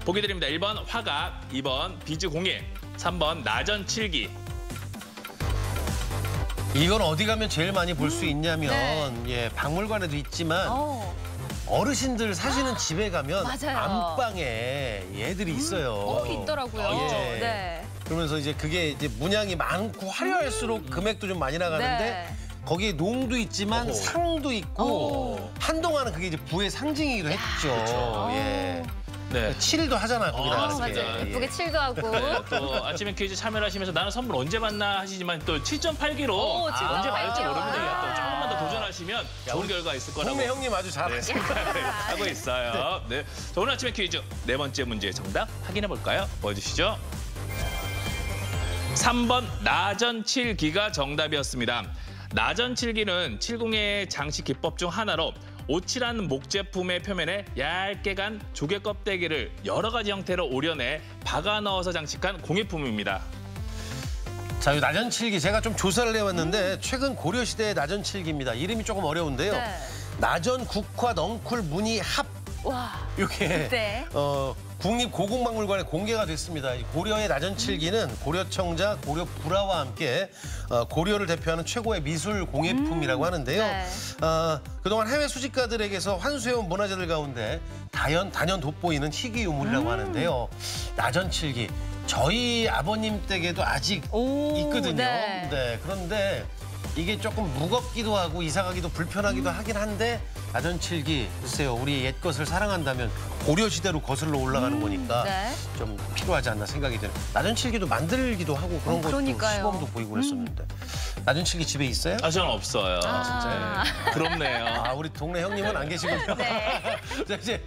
보기 드립니다. 1번 화각, 2번 비즈 공예, 3번 나전 칠기. 이건 어디 가면 제일 많이 볼 수 있냐면 예, 박물관에도 있지만 어르신들 사시는 집에 가면 맞아요. 안방에 얘들이 있어요. 꼭 있더라고요. 예. 네. 그러면서 이제 그게 이제 문양이 많고 화려할수록 금액도 좀 많이 나가는데 네. 거기에 농도 있지만 상도 있고 한동안은 그게 이제 부의 상징이기도 했죠. 예. 네. 칠도 하잖아요. 거기다. 맞습니다. 맞아요. 예쁘게 칠도 하고. 네, 또 아침에 퀴즈 참여를 하시면서 나는 선물 언제 받나 하시지만 또 7.8기로 오, 언제 받을지 7.8 기요. 모릅니다. 또 조금만 더 도전하시면 좋은 결과 있을 거라고 동네 형님 아주 잘하시네. 하고 있어요. 네. 자, 오늘 아침에 퀴즈 네 번째 문제의 정답 확인해 볼까요? 보여주시죠. 3번 나전칠기가 정답이었습니다. 나전칠기는 칠공예의 장식 기법 중 하나로 오칠한 목제품의 표면에 얇게 간 조개 껍데기를 여러 가지 형태로 오려내 박아 넣어서 장식한 공예품입니다. 자, 이 나전칠기 제가 좀 조사를 해왔는데 최근 고려시대의 나전칠기입니다. 이름이 조금 어려운데요. 네. 나전, 국화, 넝쿨, 무늬, 합 와. 이렇게 네. 국립고궁박물관에 공개가 됐습니다. 이 고려의 나전칠기는 고려청자, 고려 불화와 함께 고려를 대표하는 최고의 미술 공예품이라고 하는데요. 네. 그동안 해외 수집가들에게서 환수해온 문화재들 가운데 단연 돋보이는 희귀 유물이라고 하는데요. 나전칠기 저희 아버님 댁에도 아직 있거든요. 네. 네, 그런데 이게 조금 무겁기도 하고 이사가기도 불편하기도 하긴 한데 나전칠기 글쎄요, 우리 옛 것을 사랑한다면 고려시대로 거슬러 올라가는 거니까 네. 좀 필요하지 않나 생각이 드네요. 나전칠기도 만들기도 하고 그런 것도 그러니까요. 시범도 보이고 그랬었는데 나전칠기 집에 있어요? 아, 저는 없어요. 아. 네. 부럽네요. 아, 우리 동네 형님은 안 계시군요. 네. 자, 이제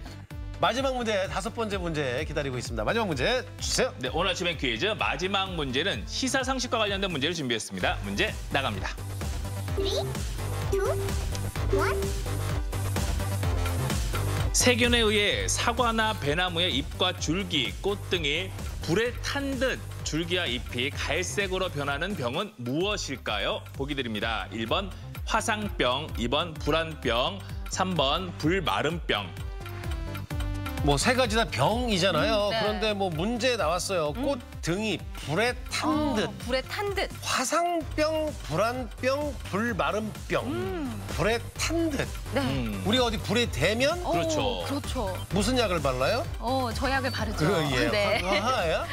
마지막 문제, 다섯 번째 문제 기다리고 있습니다. 마지막 문제 주세요. 네, 오늘 아침에 퀴즈 마지막 문제는 시사상식과 관련된 문제를 준비했습니다. 문제 나갑니다. 3, 2, 1. 세균에 의해 사과나 배나무의 잎과 줄기, 꽃 등이 불에 탄 듯 줄기와 잎이 갈색으로 변하는 병은 무엇일까요? 보기 드립니다. 1번 화상병, 2번 불안병, 3번 불마름병. 뭐 세 가지 다 병이잖아요. 네. 그런데 뭐 문제 나왔어요. 꽃 등이 불에 탄 듯. 불에 탄 듯. 화상병, 불안병, 불마름병. 불에 탄 듯. 네. 우리가 어디 불에 대면 그렇죠. 그렇죠. 무슨 약을 발라요? 저 약을 바르죠. 예. 네. 화야?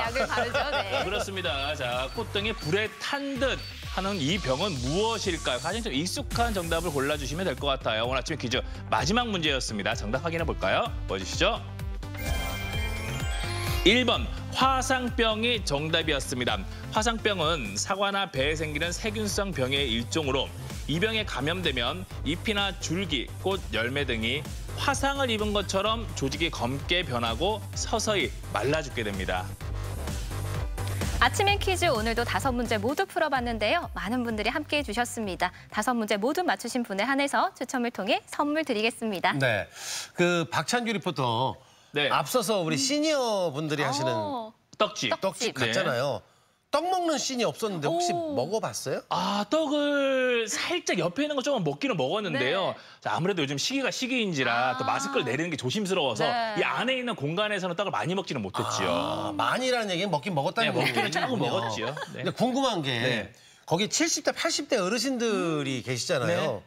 약을 바르죠. 네. 그렇습니다. 자, 꽃등이 불에 탄 듯 하는 이 병은 무엇일까요? 가장 좀 익숙한 정답을 골라주시면 될 것 같아요. 오늘 아침에 퀴즈 마지막 문제였습니다. 정답 확인해 볼까요? 보여주시죠. 1번 화상병이 정답이었습니다. 화상병은 사과나 배에 생기는 세균성 병의 일종으로 이 병에 감염되면 잎이나 줄기, 꽃, 열매 등이 화상을 입은 것처럼 조직이 검게 변하고 서서히 말라 죽게 됩니다. 아침의 퀴즈 오늘도 5문제 모두 풀어봤는데요. 많은 분들이 함께해 주셨습니다. 5문제 모두 맞추신 분에 한해서 추첨을 통해 선물 드리겠습니다. 네. 그 박찬규 리포터. 네. 앞서서 우리 시니어 분들이 하시는 떡집. 떡집 네. 갔잖아요. 떡 먹는 씬이 없었는데 혹시 먹어봤어요? 아, 떡을 살짝 옆에 있는 거 조금 먹기는 먹었는데요. 네. 자, 아무래도 요즘 시기가 시기인지라 또 마스크를 내리는 게 조심스러워서 네. 이 안에 있는 공간에서는 떡을 많이 먹지는 못했지요. 많이라는 얘기는 먹긴 먹었다는 네, 먹기는 얘기군요. 조금 먹었지요. 네. 근데 궁금한 게 네. 거기 70대, 80대 어르신들이 계시잖아요. 네.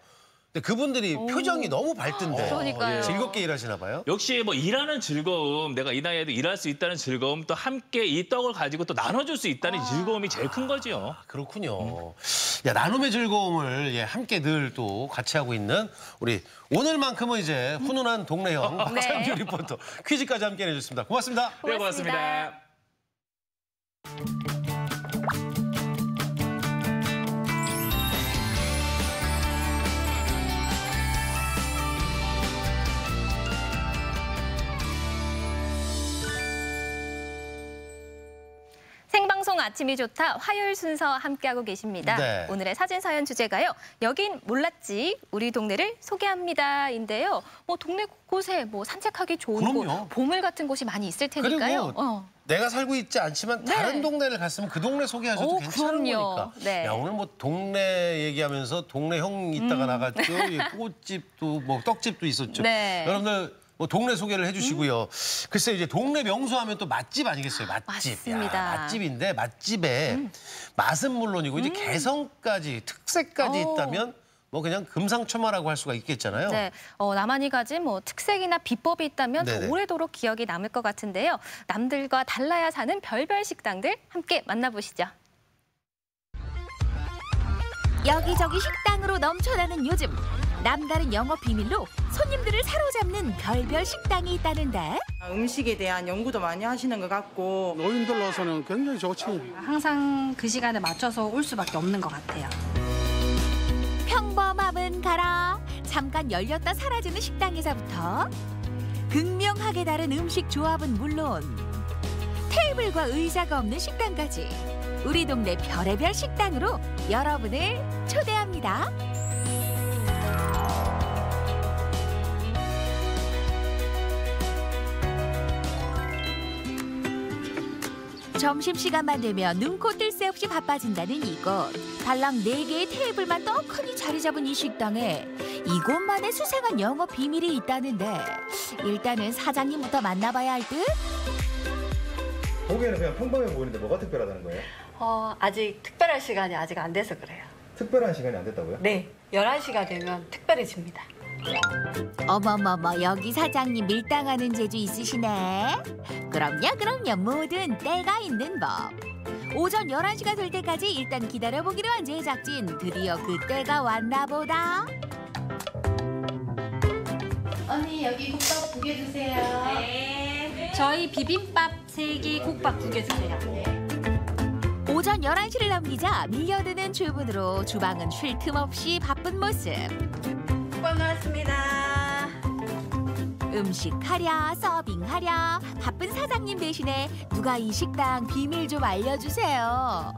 근데 그분들이 표정이 너무 밝던데 그러니까요. 즐겁게 일하시나 봐요. 역시 뭐 일하는 즐거움, 내가 이 나이에도 일할 수 있다는 즐거움, 또 함께 이 떡을 가지고 또 나눠줄 수 있다는 즐거움이 제일 큰 거지요. 그렇군요. 야, 나눔의 즐거움을 함께 늘 또 같이 하고 있는 우리 오늘만큼은 이제 훈훈한 동네형 박상규 리포터 퀴즈까지 함께 해주셨습니다. 고맙습니다. 네, 고맙습니다. 생방송 아침이 좋다 화요일 순서 함께하고 계십니다. 네. 오늘의 사진사연 주제가요. 여긴 몰랐지 우리 동네를 소개합니다인데요. 동네 곳곳에 산책하기 좋은 그럼요. 곳, 보물 같은 곳이 많이 있을 테니까요. 그리고 내가 살고 있지 않지만 다른 동네를 갔으면 그 동네 소개하셔도 괜찮은 그럼요. 거니까. 네. 야, 오늘 동네 얘기하면서 동네 형 있다가 나갔죠. 꽃집도 떡집도 있었죠. 네. 여러분들 동네 소개를 해주시고요. 글쎄 이제 동네 명소하면 또 맛집 아니겠어요? 맛집. 맞습니다. 야, 맛집인데 맛집에 맛은 물론이고 이제 개성까지 특색까지 있다면 그냥 금상첨화라고 할 수가 있겠잖아요. 네, 나만이 가진 특색이나 비법이 있다면 네네. 더 오래도록 기억이 남을 것 같은데요. 남들과 달라야 사는 별별 식당들 함께 만나보시죠. 여기저기 식당으로 넘쳐나는 요즘. 남다른 영업 비밀로 손님들을 사로잡는 별별 식당이 있다는데. 음식에 대한 연구도 많이 하시는 것 같고. 노인들로서는 굉장히 좋지. 항상 그 시간에 맞춰서 올 수밖에 없는 것 같아요. 평범함은 가라. 잠깐 열렸다 사라지는 식당에서부터 극명하게 다른 음식 조합은 물론 테이블과 의자가 없는 식당까지 우리 동네 별의별 식당으로 여러분을 초대합니다. 점심시간만 되면 눈코 뜰 새 없이 바빠진다는 이곳. 달랑 4개의 테이블만 떡하니 자리 잡은 이 식당에 이곳만의 수상한 영업 비밀이 있다는데 일단은 사장님부터 만나봐야 할 듯? 보기에는 그냥 평범해 보이는데 뭐가 특별하다는 거예요? 아직 특별한 시간이 아직 안 돼서 그래요. 특별한 시간이 안 됐다고요? 네, 11시가 되면 특별해집니다. 어머머머, 여기 사장님 밀당하는 재주 있으시네. 그럼요, 뭐든 때가 있는 법. 오전 11시가 될 때까지 일단 기다려보기로 한 제작진. 드디어 그 때가 왔나 보다. 언니 여기 국밥 2개 주세요. 네. 저희 비빔밥 3개, 국밥 2개 주세요. 오전 11시를 넘기자 밀려드는 주문으로 주방은 쉴 틈 없이 바쁜 모습. 국밥 나왔습니다. 음식하랴 서빙하랴 바쁜 사장님 대신에 누가 이 식당 비밀 좀 알려주세요.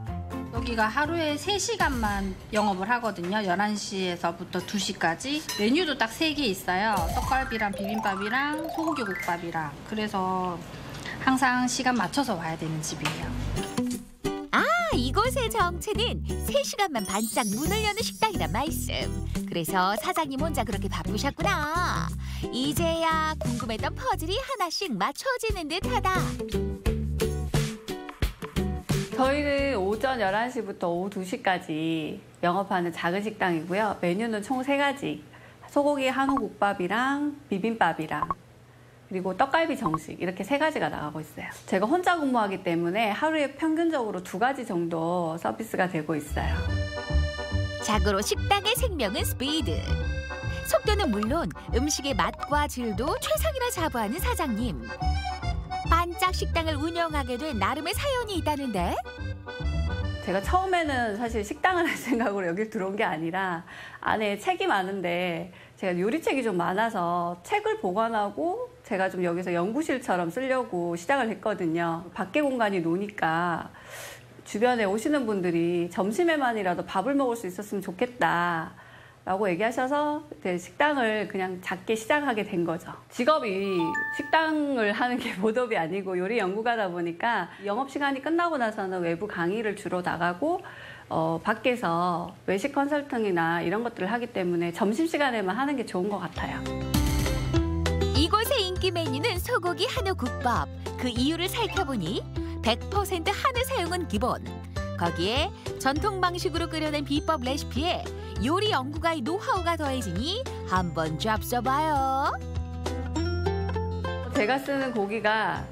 여기가 하루에 3시간만 영업을 하거든요. 11시에서부터 2시까지. 메뉴도 딱 3개 있어요. 떡갈비랑 비빔밥이랑 소고기 국밥이랑. 그래서 항상 시간 맞춰서 와야 되는 집이에요. 이곳의 정체는 3시간만 반짝 문을 여는 식당이란 말씀. 그래서 사장님 혼자 그렇게 바쁘셨구나. 이제야 궁금했던 퍼즐이 하나씩 맞춰지는 듯하다. 저희는 오전 11시부터 오후 2시까지 영업하는 작은 식당이고요. 메뉴는 총 3가지. 소고기 한우국밥이랑 비빔밥이랑 그리고 떡갈비 정식 이렇게 3가지가 나가고 있어요. 제가 혼자 근무하기 때문에 하루에 평균적으로 2가지 정도 서비스가 되고 있어요. 자고로 식당의 생명은 스피드. 속도는 물론 음식의 맛과 질도 최상이라 자부하는 사장님. 반짝 식당을 운영하게 된 나름의 사연이 있다는데? 제가 처음에는 사실 식당을 할 생각으로 여기 들어온 게 아니라 안에 책이 많은데 제가 요리책이 좀 많아서 책을 보관하고 제가 좀 여기서 연구실처럼 쓰려고 시작을 했거든요. 밖에 공간이 노니까 주변에 오시는 분들이 점심에만이라도 밥을 먹을 수 있었으면 좋겠다 라고 얘기하셔서 식당을 그냥 작게 시작하게 된 거죠. 직업이 식당을 하는 게 본업이 아니고 요리 연구가다 보니까 영업시간이 끝나고 나서는 외부 강의를 주로 나가고 밖에서 외식 컨설팅이나 이런 것들을 하기 때문에 점심시간에만 하는 게 좋은 것 같아요. 이곳의 인기 메뉴는 소고기 한우국밥. 그 이유를 살펴보니 100% 한우 사용은 기본. 거기에 전통 방식으로 끓여낸 비법 레시피에 요리 연구가의 노하우가 더해지니 한번 잡숴봐요. 제가 쓰는 고기가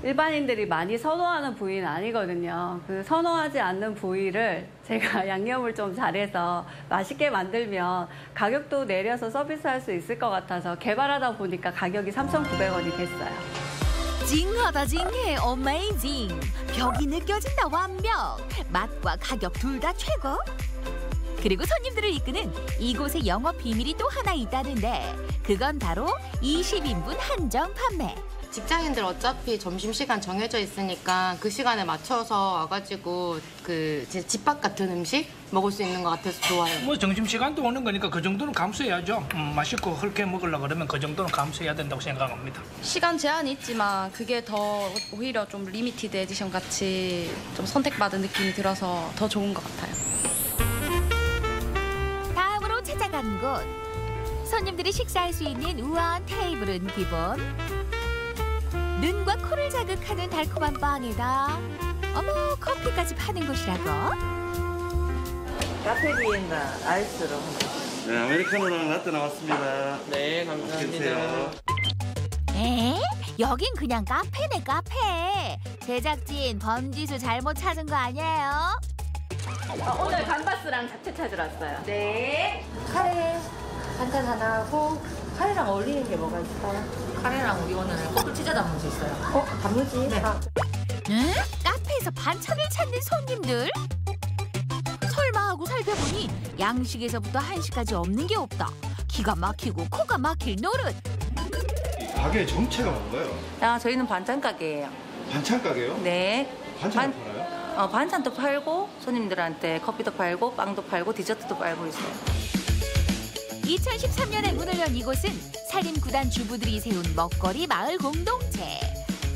일반인들이 많이 선호하는 부위는 아니거든요. 그 선호하지 않는 부위를 제가 양념을 좀 잘해서 맛있게 만들면 가격도 내려서 서비스할 수 있을 것 같아서 개발하다 보니까 가격이 3,900원이 됐어요. 징하다 징해 어메이징. 벽이 느껴진다 완벽. 맛과 가격 둘 다 최고. 그리고 손님들을 이끄는 이곳의 영업 비밀이 또 하나 있다는데 그건 바로 20인분 한정 판매. 직장인들 어차피 점심시간 정해져 있으니까 그 시간에 맞춰서 와가지고 그 제 집밥 같은 음식 먹을 수 있는 것 같아서 좋아요. 뭐 점심시간도 오는 거니까 그 정도는 감수해야죠. 맛있고 그렇게 먹으려고 그러면 그 정도는 감수해야 된다고 생각합니다. 시간 제한이 있지만 그게 더 오히려 좀 리미티드 에디션 같이 좀 선택받은 느낌이 들어서 더 좋은 것 같아요. 다음으로 찾아간 곳. 손님들이 식사할 수 있는 우아한 테이블은 기본. 눈과 코를 자극하는 달콤한 빵에다 어머 커피까지 파는 곳이라고. 카페비엔나 아이스로. 네, 아메리카노랑 라떼 나왔습니다. 네, 감사합니다. 에? 여긴 그냥 카페네 카페. 제작진 범지수 잘못 찾은 거 아니에요? 오늘 감바스랑 잡채 찾으러 왔어요. 네. 카레 반찬 하나 하고 카레랑 어울리는 게 뭐가 있을까요? 카레랑 우리 오늘 꼬불치자 단무지 있어요. 단무지? 네. 응? 카페에서 반찬을 찾는 손님들? 설마 하고 살펴보니 양식에서부터 한식까지 없는 게 없다. 기가 막히고 코가 막힐 노릇. 가게의 정체가 뭔가요? 저희는 반찬 가게예요. 반찬 가게요? 네. 반찬 팔아요? 반찬도 팔고 손님들한테 커피도 팔고 빵도 팔고 디저트도 팔고 있어요. 2013년에 문을 연 이곳은 살림 9단 주부들이 세운 먹거리 마을 공동체.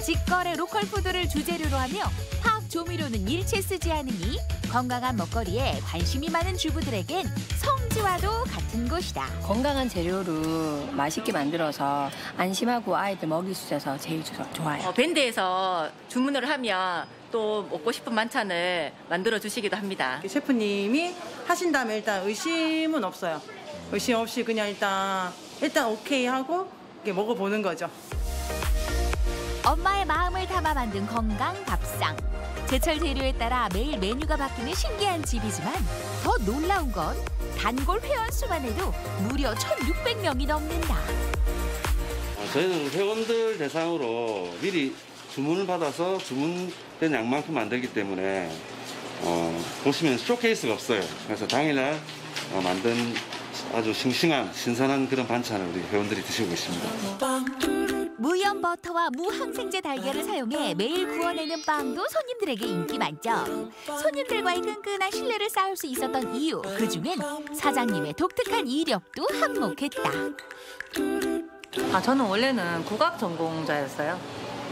직거래 로컬 푸드를 주재료로 하며 화학 조미료는 일체 쓰지 않으니 건강한 먹거리에 관심이 많은 주부들에겐 성지와도 같은 곳이다. 건강한 재료로 맛있게 만들어서 안심하고 아이들 먹일 수 있어서 제일 좋아요. 밴드에서 주문을 하면 또 먹고 싶은 반찬을 만들어 주시기도 합니다. 셰프님이 하신다면 일단 의심은 없어요. 의심 없이 그냥 일단 오케이 하고 먹어보는 거죠. 엄마의 마음을 담아 만든 건강 밥상. 제철 재료에 따라 매일 메뉴가 바뀌는 신기한 집이지만 더 놀라운 건 단골 회원 수만 해도 무려 1,600명이 넘는다. 저희는 회원들 대상으로 미리 주문을 받아서 주문된 양만큼 만들기 때문에 보시면 쇼케이스가 없어요. 그래서 당일날 만든 아주 싱싱한 신선한 그런 반찬을 우리 회원들이 드시고 계십니다. 무염 버터와 무항생제 달걀을 사용해 매일 구워내는 빵도 손님들에게 인기 만점. 손님들과의 끈끈한 신뢰를 쌓을 수 있었던 이유, 그중엔 사장님의 독특한 이력도 한몫했다. 저는 원래는 국악 전공자였어요.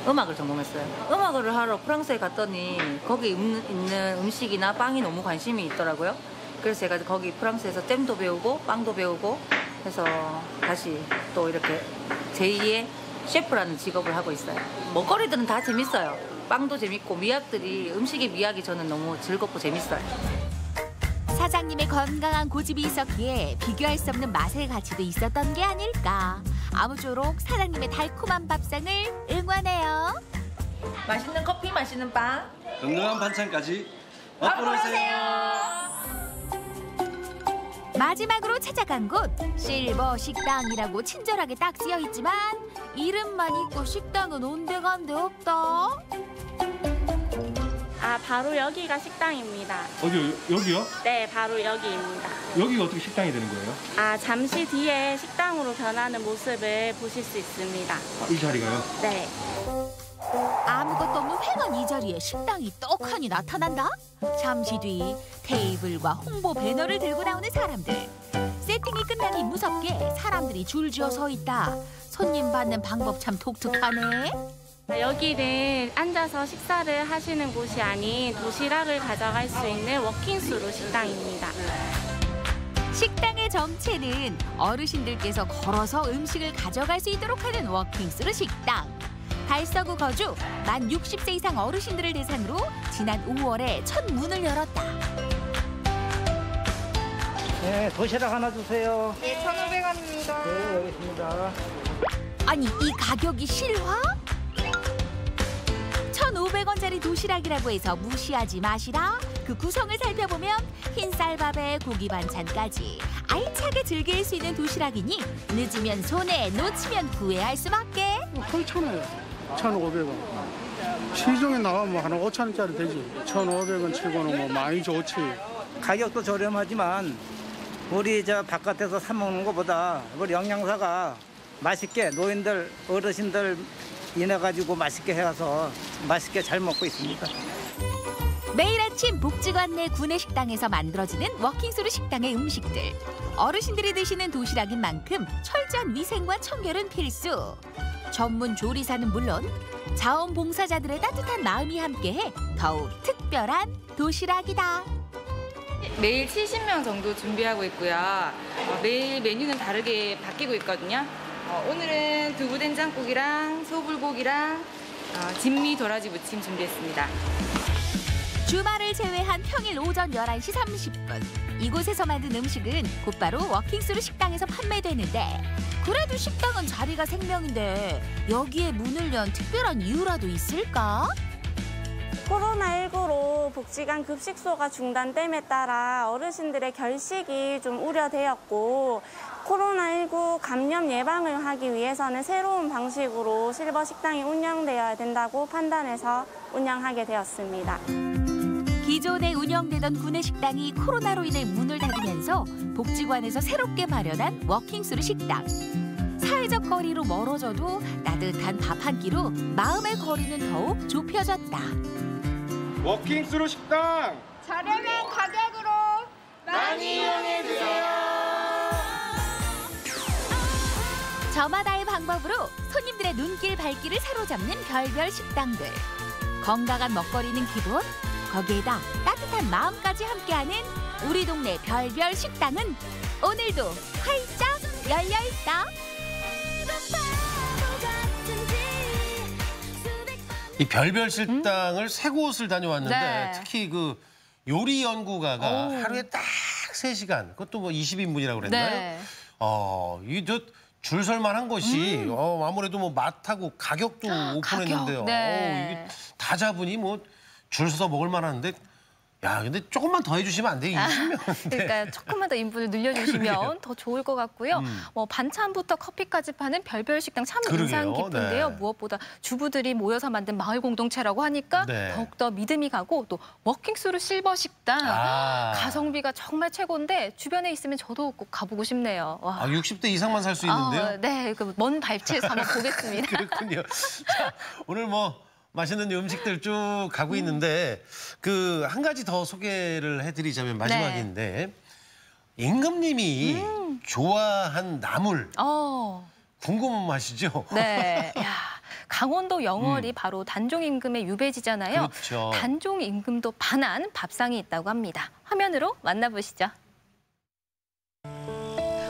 음악을 전공했어요. 음악을 하러 프랑스에 갔더니 거기 있는 음식이나 빵이 너무 관심이 있더라고요. 그래서 제가 거기 프랑스에서 잼도 배우고 빵도 배우고 해서 다시 또 이렇게 제2의 셰프라는 직업을 하고 있어요. 먹거리들은 다 재밌어요. 빵도 재밌고 미학들이 음식의 미학이 저는 너무 즐겁고 재밌어요. 사장님의 건강한 고집이 있었기에 비교할 수 없는 맛의 가치도 있었던 게 아닐까. 아무쪼록 사장님의 달콤한 밥상을 응원해요. 맛있는 커피, 맛있는 빵, 건강한 반찬까지 맛보세요. 마지막으로 찾아간 곳 실버 식당이라고 친절하게 딱 쓰여 있지만 이름만 있고 식당은 온데간데 없다. 바로 여기가 식당입니다. 여기요? 네, 바로 여기입니다. 여기가 어떻게 식당이 되는 거예요? 잠시 뒤에 식당으로 변하는 모습을 보실 수 있습니다. 이 자리가요? 네. 아무것도 없는 회관 이 자리에 식당이 떡하니 나타난다? 잠시 뒤 테이블과 홍보 배너를 들고 나오는 사람들. 세팅이 끝나니 무섭게 사람들이 줄지어 서 있다. 손님 받는 방법 참 독특하네. 여기는 앉아서 식사를 하시는 곳이 아닌 도시락을 가져갈 수 있는 워킹스루 식당입니다. 식당의 정체는 어르신들께서 걸어서 음식을 가져갈 수 있도록 하는 워킹스루 식당. 달서구 거주 만 60세 이상 어르신들을 대상으로 지난 5월에 첫 문을 열었다. 네, 도시락 하나 주세요. 네, 1,500원입니다. 네, 여기 있습니다. 아니, 이 가격이 실화? 500원짜리 도시락이라고 해서 무시하지 마시라. 그 구성을 살펴보면 흰 쌀밥에 고기 반찬까지 알차게 즐길 수 있는 도시락이니 늦으면 손해, 놓치면 후회할 수밖에. 8,000원이에요. 1,500원. 시중에 나가면 한 5,000원짜리 되지. 1,500원 치고는 뭐 많이 좋지. 가격도 저렴하지만 우리 저 바깥에서 사 먹는 것보다 우리 영양사가 맛있게 노인들, 어르신들 인해 가지고 맛있게 해서 맛있게 잘 먹고 있습니다. 매일 아침 복지관 내 구내식당에서 만들어지는 워킹스루 식당의 음식들. 어르신들이 드시는 도시락인 만큼 철저한 위생과 청결은 필수. 전문 조리사는 물론 자원봉사자들의 따뜻한 마음이 함께해 더욱 특별한 도시락이다. 매일 70명 정도 준비하고 있고요. 매일 메뉴는 다르게 바뀌고 있거든요. 오늘은 두부된장국이랑 소불고기랑 진미 도라지 무침 준비했습니다. 주말을 제외한 평일 오전 11시 30분. 이곳에서 만든 음식은 곧바로 워킹스루 식당에서 판매되는데 그래도 식당은 자리가 생명인데 여기에 문을 연 특별한 이유라도 있을까? 코로나19로 복지관 급식소가 중단됨에 따라 어르신들의 결식이 좀 우려되었고 코로나19 감염 예방을 하기 위해서는 새로운 방식으로 실버 식당이 운영되어야 된다고 판단해서 운영하게 되었습니다. 기존에 운영되던 구내식당이 코로나로 인해 문을 닫으면서 복지관에서 새롭게 마련한 워킹스루 식당. 사회적 거리로 멀어져도 따뜻한 밥 한 끼로 마음의 거리는 더욱 좁혀졌다. 워킹스루 식당 저렴한 가격으로 많이 이용해주세요. 저마다의 방법으로 손님들의 눈길 발길을 사로잡는 별별 식당들. 건강한 먹거리는 기본, 거기에다 따뜻한 마음까지 함께하는 우리 동네 별별 식당은 오늘도 활짝 열려있다. 이 별별 식당을 세 곳을 다녀왔는데 네. 특히 그 요리 연구가가 하루에 딱 3시간, 그것도 뭐 20인분이라고 그랬나요? 네. 이 줄 설만한 것이 아무래도 뭐 맛하고 가격도 오픈했는데요. 네. 이게 다 잡으니 뭐 줄 서서 먹을 만한데 야, 근데 조금만 더 해주시면 안 돼요? 20명. 그러니까 조금만 더 인분을 늘려주시면 더 좋을 것 같고요. 뭐 반찬부터 커피까지 파는 별별 식당 참 인상 깊은데요. 네. 무엇보다 주부들이 모여서 만든 마을 공동체라고 하니까 네. 더욱더 믿음이 가고 또 워킹스루 실버 식당 가성비가 정말 최고인데 주변에 있으면 저도 꼭 가보고 싶네요. 와. 60대 이상만 살 수 있는데요? 네, 그 먼 발치에서 한번 보겠습니다. 그렇군요. 자, 오늘 뭐 맛있는 음식들 쭉 가고 있는데 그 한 가지 더 소개를 해드리자면 마지막인데 임금님이 좋아한 나물 궁금하시죠? 네. 야, 강원도 영월이 바로 단종 임금의 유배지잖아요. 그렇죠. 단종 임금도 반한 밥상이 있다고 합니다. 화면으로 만나보시죠.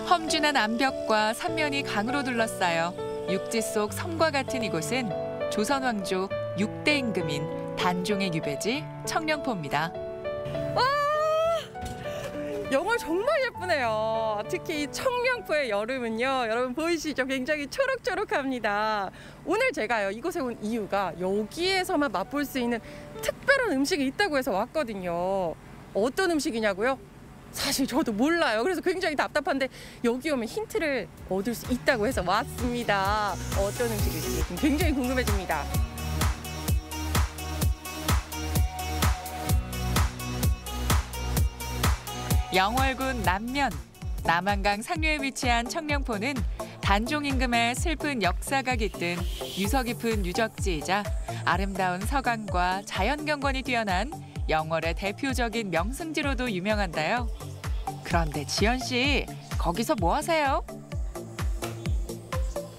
험준한 암벽과 삼면이 강으로 둘러싸여 육지 속 섬과 같은 이곳은 조선 왕조 6대 임금인 단종의 유배지 청령포입니다. 와! 영월 정말 예쁘네요. 특히 이 청령포의 여름은요. 여러분 보이시죠? 굉장히 초록초록합니다. 오늘 제가요 이곳에 온 이유가 여기에서만 맛볼 수 있는 특별한 음식이 있다고 해서 왔거든요. 어떤 음식이냐고요? 사실 저도 몰라요. 그래서 굉장히 답답한데 여기 오면 힌트를 얻을 수 있다고 해서 왔습니다. 어떤 음식일지 굉장히 궁금해집니다. 영월군 남면, 남한강 상류에 위치한 청령포는 단종 임금의 슬픈 역사가 깃든 유서 깊은 유적지이자 아름다운 서강과 자연경관이 뛰어난 영월의 대표적인 명승지로도 유명한데요. 그런데 지연 씨, 거기서 뭐 하세요?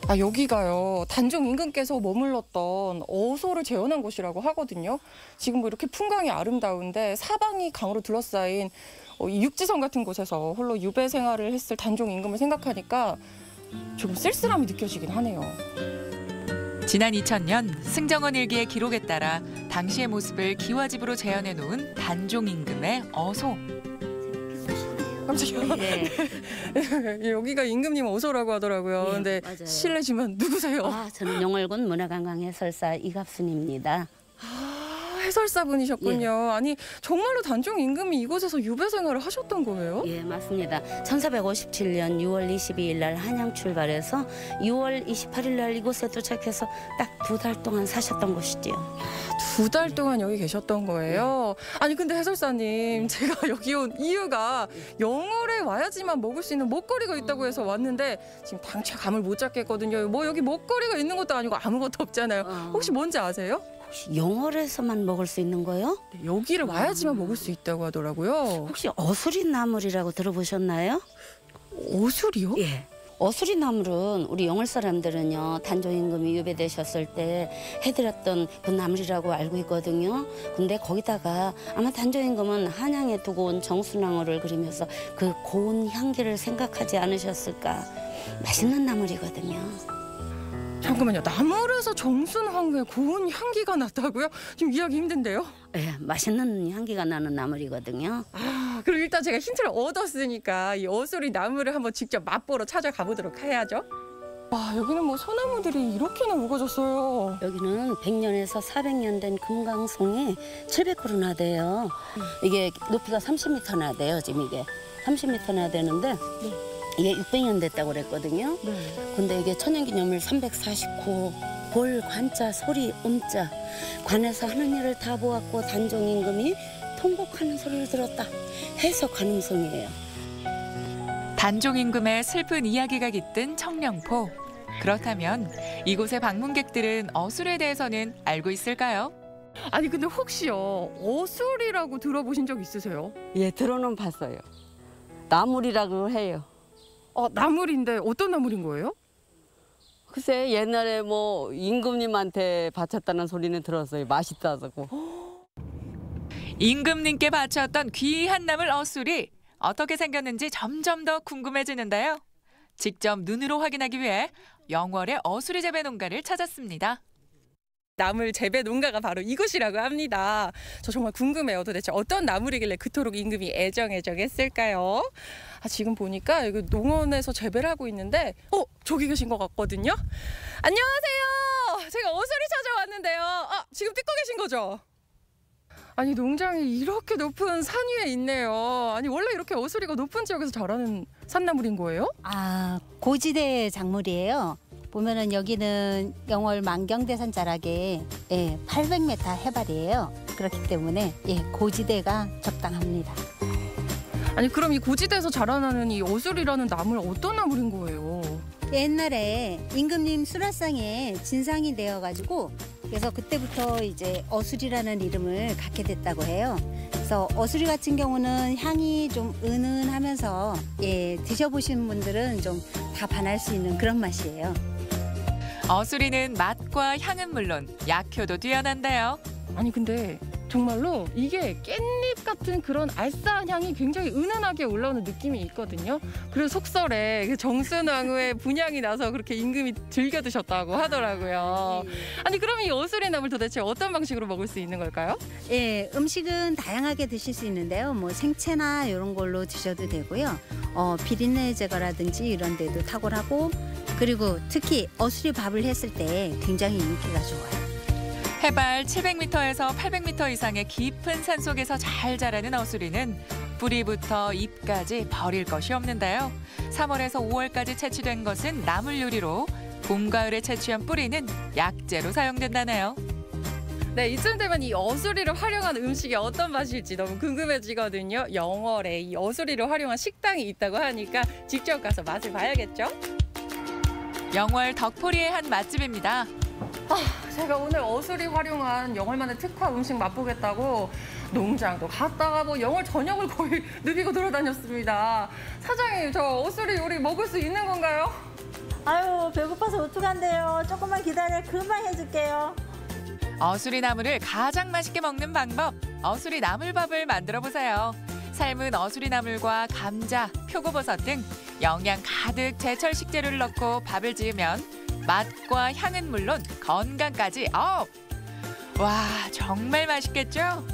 여기가요. 단종 임금께서 머물렀던 어소를 재현한 곳이라고 하거든요. 지금 뭐 이렇게 풍광이 아름다운데 사방이 강으로 둘러싸인 이 육지섬 같은 곳에서 홀로 유배 생활을 했을 단종 임금을 생각하니까 조금 쓸쓸함이 느껴지긴 하네요. 지난 2000년 승정원 일기의 기록에 따라 당시의 모습을 기와집으로 재현해 놓은 단종 임금의 어소. 깜짝이야. 네. 여기가 임금님 어소라고 하더라고요. 네, 근데 맞아요. 실례지만 누구세요? 저는 영월군 문화관광 해설사 이갑순입니다. 해설사분이셨군요. 아니 정말로 단종 임금이 이곳에서 유배 생활을 하셨던 거예요? 예, 맞습니다. 1457년 6월 22일 날 한양 출발해서 6월 28일 날 이곳에 도착해서 딱 2달 동안 사셨던 곳이지요. 2달 동안 여기 계셨던 거예요? 아니 근데 해설사님, 제가 여기 온 이유가 영월에 와야지만 먹을 수 있는 먹거리가 있다고 해서 왔는데 지금 당최 감을 못 잡겠거든요. 뭐 여기 먹거리가 있는 것도 아니고 아무것도 없잖아요. 혹시 뭔지 아세요? 혹시 영월에서만 먹을 수 있는 거요? 네, 여기를 와야지만 먹을 수 있다고 하더라고요. 혹시 어수리 나물이라고 들어보셨나요? 어수리요? 예. 어수리 나물은 우리 영월 사람들은요, 단종 임금이 유배되셨을 때 해드렸던 그 나물이라고 알고 있거든요. 근데 거기다가 아마 단종 임금은 한양에 두고 온 정순왕후를 그리면서 그 고운 향기를 생각하지 않으셨을까. 맛있는 나물이거든요. 잠깐만요. 나물에서 정순왕후의 고운 향기가 났다고요? 지금 이해하기 힘든데요? 예, 맛있는 향기가 나는 나물이거든요. 아, 그럼 일단 제가 힌트를 얻었으니까 이 어수리 나물을 한번 직접 맛보러 찾아가 보도록 해야죠. 와, 여기는 뭐 소나무들이 이렇게나 우거졌어요. 여기는 100년에서 400년 된 금강송이 700그루나 돼요. 이게 높이가 30m나 돼요. 지금 이게 30m나 되는데 이게 600년 됐다고 그랬거든요. 근데 이게 천연기념물 349 볼, 관자, 소리, 음자 관에서 하는 일을 다 보았고 단종 임금이 통곡하는 소리를 들었다 해서 관음송이에요. 단종 임금의 슬픈 이야기가 깃든 청령포. 그렇다면 이곳의 방문객들은 어술에 대해서는 알고 있을까요? 아니 근데 혹시요, 어술이라고 들어보신 적 있으세요? 예, 들어는 봤어요. 나물이라고 해요. 나물인데 어떤 나물인 거예요? 글쎄 옛날에 뭐 임금님한테 바쳤다는 소리는 들었어요. 맛있다고. 임금님께 바쳤던 귀한 나물 어술이 어떻게 생겼는지 점점 더 궁금해지는데요. 직접 눈으로 확인하기 위해 영월의 어수리 재배 농가를 찾았습니다. 나물 재배 농가가 바로 이곳이라고 합니다. 저 정말 궁금해요. 도대체 어떤 나물이길래 그토록 임금이 애정했을까요? 지금 보니까 여기 농원에서 재배를 하고 있는데 저기 계신 것 같거든요. 안녕하세요. 제가 어수리 찾아왔는데요. 지금 찍고 계신 거죠? 아니 농장이 이렇게 높은 산 위에 있네요. 아니 원래 이렇게 어수리가 높은 지역에서 자라는 산나물인 거예요? 고지대 작물이에요. 보면은 여기는 영월 만경대산 자락에 800m 해발이에요. 그렇기 때문에 고지대가 적당합니다. 아니 그럼 이 고지대에서 자라나는 이 어술이라는 나물 어떤 나물인 거예요? 옛날에 임금님 수라상에 진상이 되어가지고 그래서 그때부터 이제 어술이라는 이름을 갖게 됐다고 해요. 그래서 어수리 같은 경우는 향이 좀 은은하면서 드셔보신 분들은 좀 다 반할 수 있는 그런 맛이에요. 어수리는 맛과 향은 물론 약효도 뛰어난데요. 아니 근데 정말로 이게 깻잎 같은 그런 알싸한 향이 굉장히 은은하게 올라오는 느낌이 있거든요. 그래서 속설에 정순왕후의 분향이 나서 그렇게 임금이 즐겨 드셨다고 하더라고요. 아니 그럼 이 어수리 나물 도대체 어떤 방식으로 먹을 수 있는 걸까요? 음식은 다양하게 드실 수 있는데요. 뭐 생채나 이런 걸로 드셔도 되고요. 비린내 제거라든지 이런 데도 탁월하고 그리고 특히 어수리 밥을 했을 때 굉장히 인기가 좋아요. 해발 700m에서 800m 이상의 깊은 산속에서 잘 자라는 어수리는 뿌리부터 잎까지 버릴 것이 없는데요. 3월에서 5월까지 채취된 것은 나물 요리로 봄, 가을에 채취한 뿌리는 약재로 사용된다네요. 네, 이쯤 되면 이 어수리를 활용한 음식이 어떤 맛일지 너무 궁금해지거든요. 영월에 이 어수리를 활용한 식당이 있다고 하니까 직접 가서 맛을 봐야겠죠? 영월 덕포리의 한 맛집입니다. 제가 오늘 어수리 활용한 영월만의 특화 음식 맛보겠다고 농장도 갔다가 뭐 영월 전역을 거의 누비고 돌아다녔습니다. 사장님, 저 어수리 요리 먹을 수 있는 건가요? 아유, 배고파서 어떡한데요. 조금만 기다려 금방 해줄게요. 어수리 나물을 가장 맛있게 먹는 방법, 어수리 나물밥을 만들어 보세요. 삶은 어수리 나물과 감자, 표고버섯 등 영양 가득 제철 식재료를 넣고 밥을 지으면 맛과 향은 물론 건강까지 업! 와, 정말 맛있겠죠?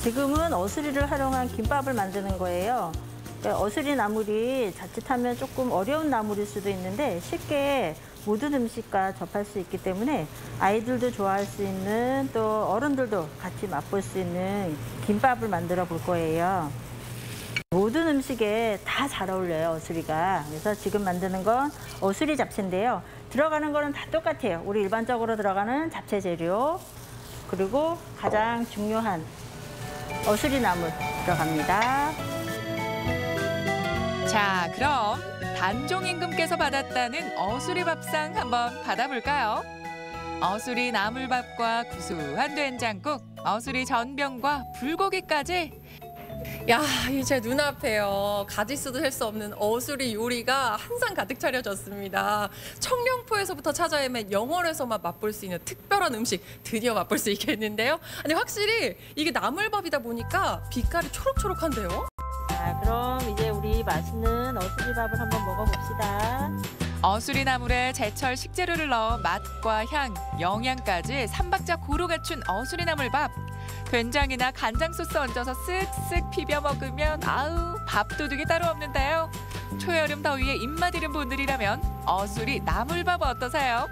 지금은 어수리를 활용한 김밥을 만드는 거예요. 그러니까 어수리 나물이 자칫하면 조금 어려운 나물일 수도 있는데 쉽게 모든 음식과 접할 수 있기 때문에 아이들도 좋아할 수 있는 또 어른들도 같이 맛볼 수 있는 김밥을 만들어 볼 거예요. 모든 음식에 다 잘 어울려요, 어수리가. 그래서 지금 만드는 건 어수리 잡채인데요. 들어가는 거는 다 똑같아요. 우리 일반적으로 들어가는 잡채 재료, 그리고 가장 중요한 어수리 나물 들어갑니다. 자, 그럼 단종 임금께서 받았다는 어수리 밥상 한번 받아볼까요? 어수리 나물밥과 구수한 된장국, 어수리 전병과 불고기까지. 야, 이 제 눈앞에요. 가짓수도 셀 수 없는 어수리 요리가 항상 가득 차려졌습니다. 청룡포에서부터 찾아 헤맨 영월에서만 맛볼 수 있는 특별한 음식 드디어 맛볼 수 있겠는데요. 아니 확실히 이게 나물밥이다 보니까 빛깔이 초록초록한데요. 자, 그럼 이제 우리 맛있는 어수리 밥을 한번 먹어봅시다. 어수리 나물에 제철 식재료를 넣어 맛과 향, 영양까지 3박자 고루 갖춘 어수리 나물밥. 된장이나 간장 소스 얹어서 쓱쓱 비벼 먹으면 아우 밥도둑이 따로 없는데요. 초여름 더위에 입맛 잃은 분들이라면 어수리 나물밥 어떠세요?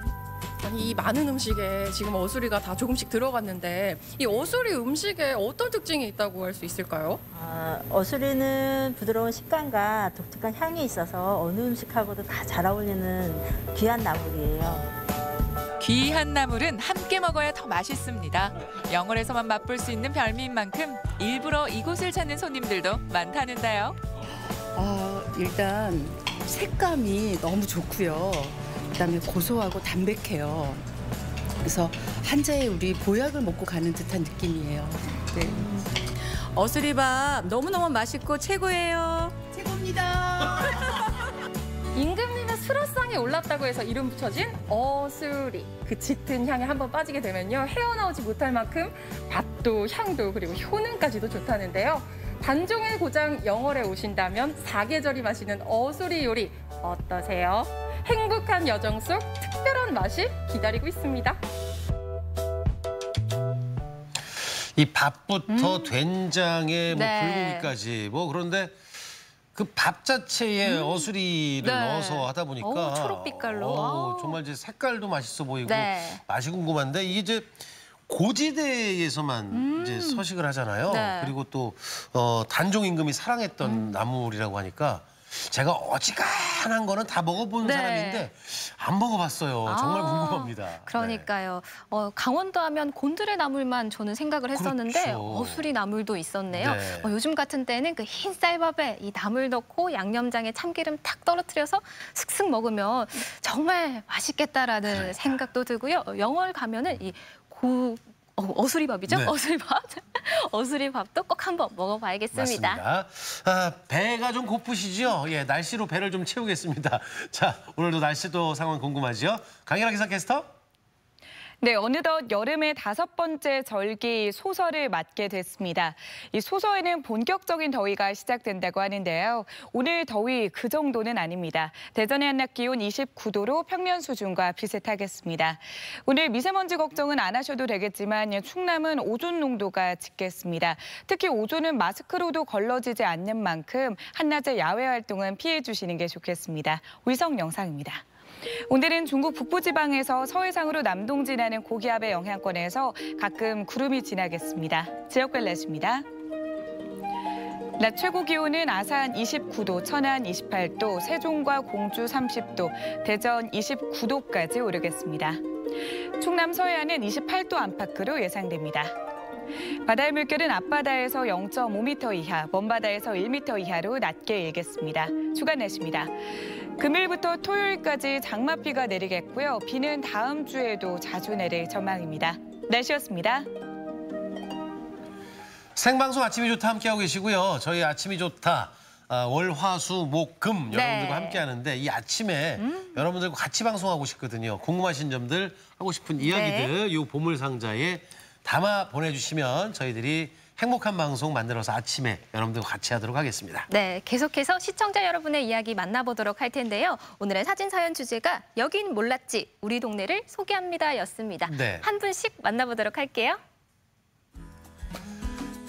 아니 이 많은 음식에 지금 어수리가 다 조금씩 들어갔는데 이 어수리 음식에 어떤 특징이 있다고 할 수 있을까요? 어수리는 부드러운 식감과 독특한 향이 있어서 어느 음식하고도 다 잘 어울리는 귀한 나물이에요. 귀한 나물은 함께 먹어야 더 맛있습니다. 영월에서만 맛볼 수 있는 별미인 만큼 일부러 이곳을 찾는 손님들도 많다는데요. 일단 색감이 너무 좋고요. 그다음에 고소하고 담백해요. 그래서 한자에 우리 보약을 먹고 가는 듯한 느낌이에요. 네. 어수리밥 너무너무 맛있고 최고예요. 최고입니다. 임금님의 수라상에 올랐다고 해서 이름 붙여진 어수리. 그 짙은 향에 한번 빠지게 되면요. 헤어나오지 못할 만큼 밥도 향도 그리고 효능까지도 좋다는데요. 단종의 고장 영월에 오신다면 사계절이 마시는 어수리 요리 어떠세요? 행복한 여정 속 특별한 맛이 기다리고 있습니다. 이 밥부터 된장에 뭐 네. 불고기까지 뭐 그런데 그 밥 자체에 어수리를 네. 넣어서 하다 보니까 어우, 초록 빛깔로. 정말 이제 색깔도 맛있어 보이고 네. 맛이 궁금한데 이게 이제 고지대에서만 이제 서식을 하잖아요. 네. 그리고 또 단종 임금이 사랑했던 나물이라고 하니까 제가 어지간한 거는 다 먹어본 네. 사람인데 안 먹어봤어요. 정말 궁금합니다. 그러니까요. 강원도 하면 곤드레 나물만 저는 생각을 했었는데 그렇죠. 어수리 나물도 있었네요. 네. 요즘 같은 때는 그 흰 쌀밥에 이 나물 넣고 양념장에 참기름 탁 떨어뜨려서 슥슥 먹으면 정말 맛있겠다라는 생각도 들고요. 영월 가면은 이 어수리밥이죠? 네. 어수리밥. 어수리밥도 꼭 한번 먹어봐야겠습니다. 맞습니다. 배가 좀 고프시죠? 예, 날씨로 배를 좀 채우겠습니다. 자, 오늘도 날씨도 상황 궁금하죠? 강일아 기상캐스터. 네, 어느덧 여름의 5번째 절기 소설을 맞게 됐습니다. 이 소설에는 본격적인 더위가 시작된다고 하는데요. 오늘 더위 그 정도는 아닙니다. 대전의 한낮 기온 29도로 평년 수준과 비슷하겠습니다. 오늘 미세먼지 걱정은 안 하셔도 되겠지만 충남은 오존 농도가 짙겠습니다. 특히 오존은 마스크로도 걸러지지 않는 만큼 한낮의 야외 활동은 피해 주시는 게 좋겠습니다. 위성 영상입니다. 오늘은 중국 북부지방에서 서해상으로 남동진하는 고기압의 영향권에서 가끔 구름이 지나겠습니다. 지역별 날씨입니다. 낮 최고 기온은 아산 29도, 천안 28도, 세종과 공주 30도, 대전 29도까지 오르겠습니다. 충남 서해안은 28도 안팎으로 예상됩니다. 바다의 물결은 앞바다에서 0.5m 이하, 먼바다에서 1m 이하로 낮게 일겠습니다. 주간 날씨입니다. 금요일부터 토요일까지 장맛비가 내리겠고요. 비는 다음 주에도 자주 내릴 전망입니다. 날씨였습니다. 생방송 아침이 좋다 함께하고 계시고요. 저희 아침이 좋다 월, 화, 수, 목, 금 여러분들과 함께하는데 이 아침에 여러분들과 같이 방송하고 싶거든요. 궁금하신 점들, 하고 싶은 이야기들 이 보물상자에 담아 보내주시면 저희들이 행복한 방송 만들어서 아침에 여러분들과 같이 하도록 하겠습니다. 네, 계속해서 시청자 여러분의 이야기 만나보도록 할 텐데요. 오늘의 사진 사연 주제가 여긴 몰랐지, 우리 동네를 소개합니다 였습니다. 네. 한 분씩 만나보도록 할게요.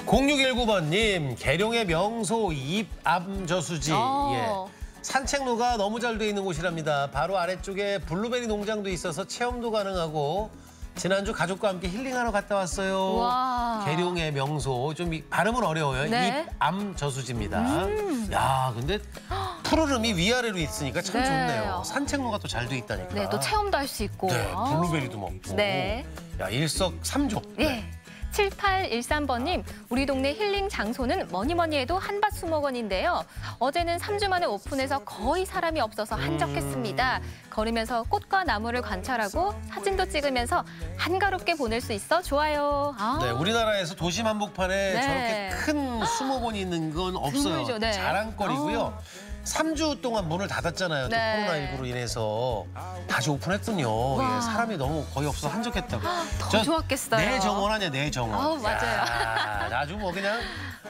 0619번님, 계룡의 명소 입암저수지. 예. 산책로가 너무 잘 돼 있는 곳이랍니다. 바로 아래쪽에 블루베리 농장도 있어서 체험도 가능하고 지난주 가족과 함께 힐링하러 갔다 왔어요. 와. 계룡의 명소. 좀 발음은 어려워요. 네. 입암저수지입니다. 야, 근데 푸르름이 위아래로 있으니까 참 네. 좋네요. 산책로가 또 잘 돼 있다니까. 네, 또 체험도 할 수 있고. 네, 블루베리도 먹고. 네. 야, 일석삼조. 네. 7813번님, 우리 동네 힐링 장소는 뭐니 해도 한밭수목원인데요. 어제는 3주 만에 오픈해서 거의 사람이 없어서 한적했습니다. 걸으면서 꽃과 나무를 관찰하고 사진도 찍으면서 한가롭게 보낼 수 있어 좋아요. 네, 우리나라에서 도심 한복판에 네. 저렇게 큰 수목원이 있는 건 없어요. 드물죠, 네. 자랑거리고요. 3주 동안 문을 닫았잖아요. 또 네. 코로나19로 인해서 다시 오픈했더니요. 와. 예, 사람이 너무 거의 없어서 한적했다고. 더 좋았겠어요. 내 정원 아니야, 내 정원. 맞아요. 야, 아주 뭐 그냥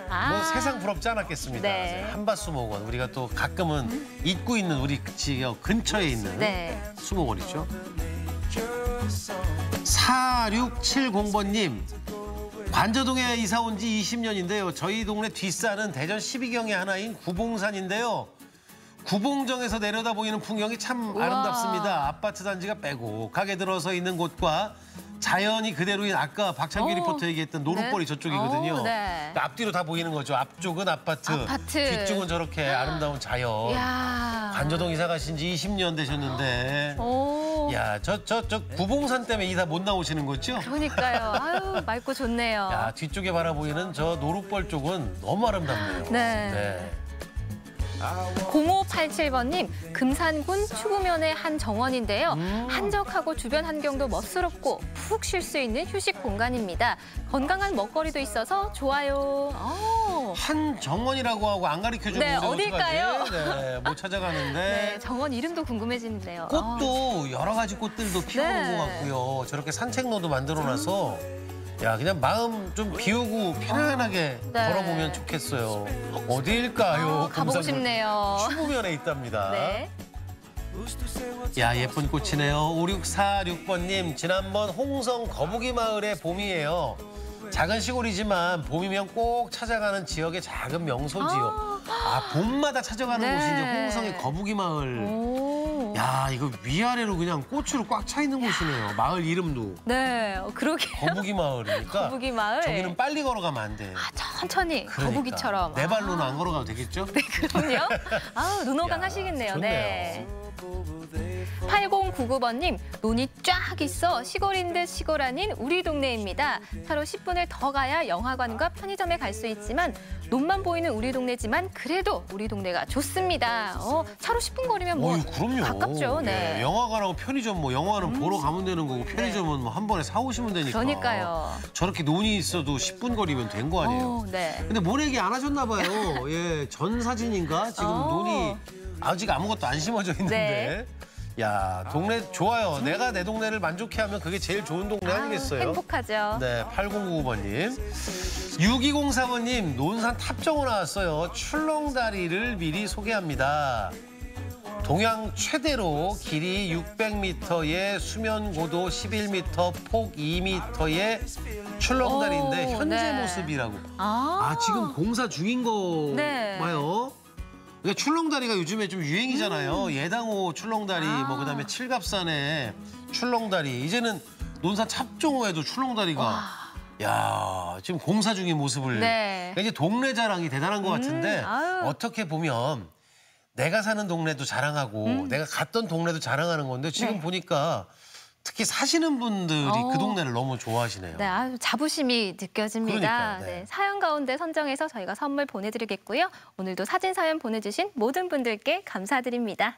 뭐 세상 부럽지 않았겠습니다. 네. 한밭수목원. 우리가 또 가끔은 잊고 있는 우리 지역 근처에 있는 네. 수목원이죠. 4670번님. 관저동에 이사 온 지 20년인데요. 저희 동네 뒷산은 대전 12경의 하나인 구봉산인데요. 구봉정에서 내려다 보이는 풍경이 참 우와. 아름답습니다. 아파트 단지가 빼곡하게 들어서 있는 곳과 자연이 그대로인 아까 박찬규 리포터 얘기했던 노룻벌이 저쪽이거든요. 네. 앞뒤로 다 보이는 거죠. 앞쪽은 아파트, 뒤쪽은 저렇게 아름다운 자연. 이야. 관저동 이사 가신 지 20년 되셨는데. 오. 야, 저 구봉산 때문에 이사 못 나오시는 거죠? 그러니까요. 아유, 맑고 좋네요. 야, 뒤쪽에 바라보이는 저 노룻벌 쪽은 너무 아름답네요. 네. 0587번님, 금산군 추구면의 한 정원인데요. 한적하고 주변 환경도 멋스럽고 푹 쉴 수 있는 휴식 공간입니다. 건강한 먹거리도 있어서 좋아요. 한 정원이라고 하고 안 가르쳐주면 네, 어딜까요? 네, 못 찾아가는데. 네, 정원 이름도 궁금해지는데요. 꽃도 여러 가지 꽃들도 피워놓은 네. 것 같고요. 저렇게 산책로도 만들어놔서 야, 그냥 마음 좀 비우고 편안하게 네. 걸어보면 좋겠어요. 어디일까요? 가보고 금산군 싶네요. 추구면에 있답니다. 네. 야, 예쁜 꽃이네요. 5646번님, 지난번 홍성 거북이 마을의 봄이에요. 작은 시골이지만 봄이면 꼭 찾아가는 지역의 작은 명소지요. 봄마다 찾아가는 네. 곳이 이제 홍성의 거북이 마을. 야, 이거 위아래로 그냥 꽃으로 꽉 차 있는 곳이네요. 마을 이름도. 네, 그러게요. 거북이 마을이니까. 거북이 마을. 저기는 빨리 걸어가면 안 돼. 천천히 그러니까. 거북이처럼. 내 발로는 안 걸어가도 되겠죠? 네, 그럼요. 아우, 눈호강 하시겠네요. 좋네요. 네. 8099번님, 논이 쫙 있어 시골인 듯 시골 아닌 우리 동네입니다. 차로 10분을 더 가야 영화관과 편의점에 갈 수 있지만 논만 보이는 우리 동네지만 그래도 우리 동네가 좋습니다. 차로 10분 거리면 뭐 그럼요. 가깝죠. 네. 예, 영화관하고 편의점 뭐 영화는 보러 가면 되는 거고 편의점은 뭐 한 번에 사오시면 되니까. 그러니까요. 저렇게 논이 있어도 10분 거리면 된 거 아니에요. 네. 근데 뭘 얘기 안 하셨나 봐요. 예, 전 사진인가? 지금 논이 아직 아무것도 안 심어져 있는데. 야, 동네 좋아요. 내가 내 동네를 만족해하면 그게 제일 좋은 동네 아니겠어요? 행복하죠. 네, 8099번님. 6204번님, 논산 탑정호 나왔어요. 출렁다리를 미리 소개합니다. 동양 최대로 길이 600m에 수면 고도 11m, 폭 2m의 출렁다리인데 현재 네. 모습이라고. 아, 지금 공사 중인 거 네. 봐요. 그러니까 출렁다리가 요즘에 좀 유행이잖아요. 예당호 출렁다리, 뭐 그다음에 칠갑산의 출렁다리. 이제는 논산 탑정호에도 출렁다리가. 야, 지금 공사 중인 모습을. 네. 그러니까 이제 동네 자랑이 대단한 것 같은데 어떻게 보면 내가 사는 동네도 자랑하고 내가 갔던 동네도 자랑하는 건데 지금 네. 보니까 특히 사시는 분들이 그 동네를 너무 좋아하시네요. 네, 아주 자부심이 느껴집니다. 그러니까요, 네. 네, 사연 가운데 선정해서 저희가 선물 보내드리겠고요. 오늘도 사진 사연 보내주신 모든 분들께 감사드립니다.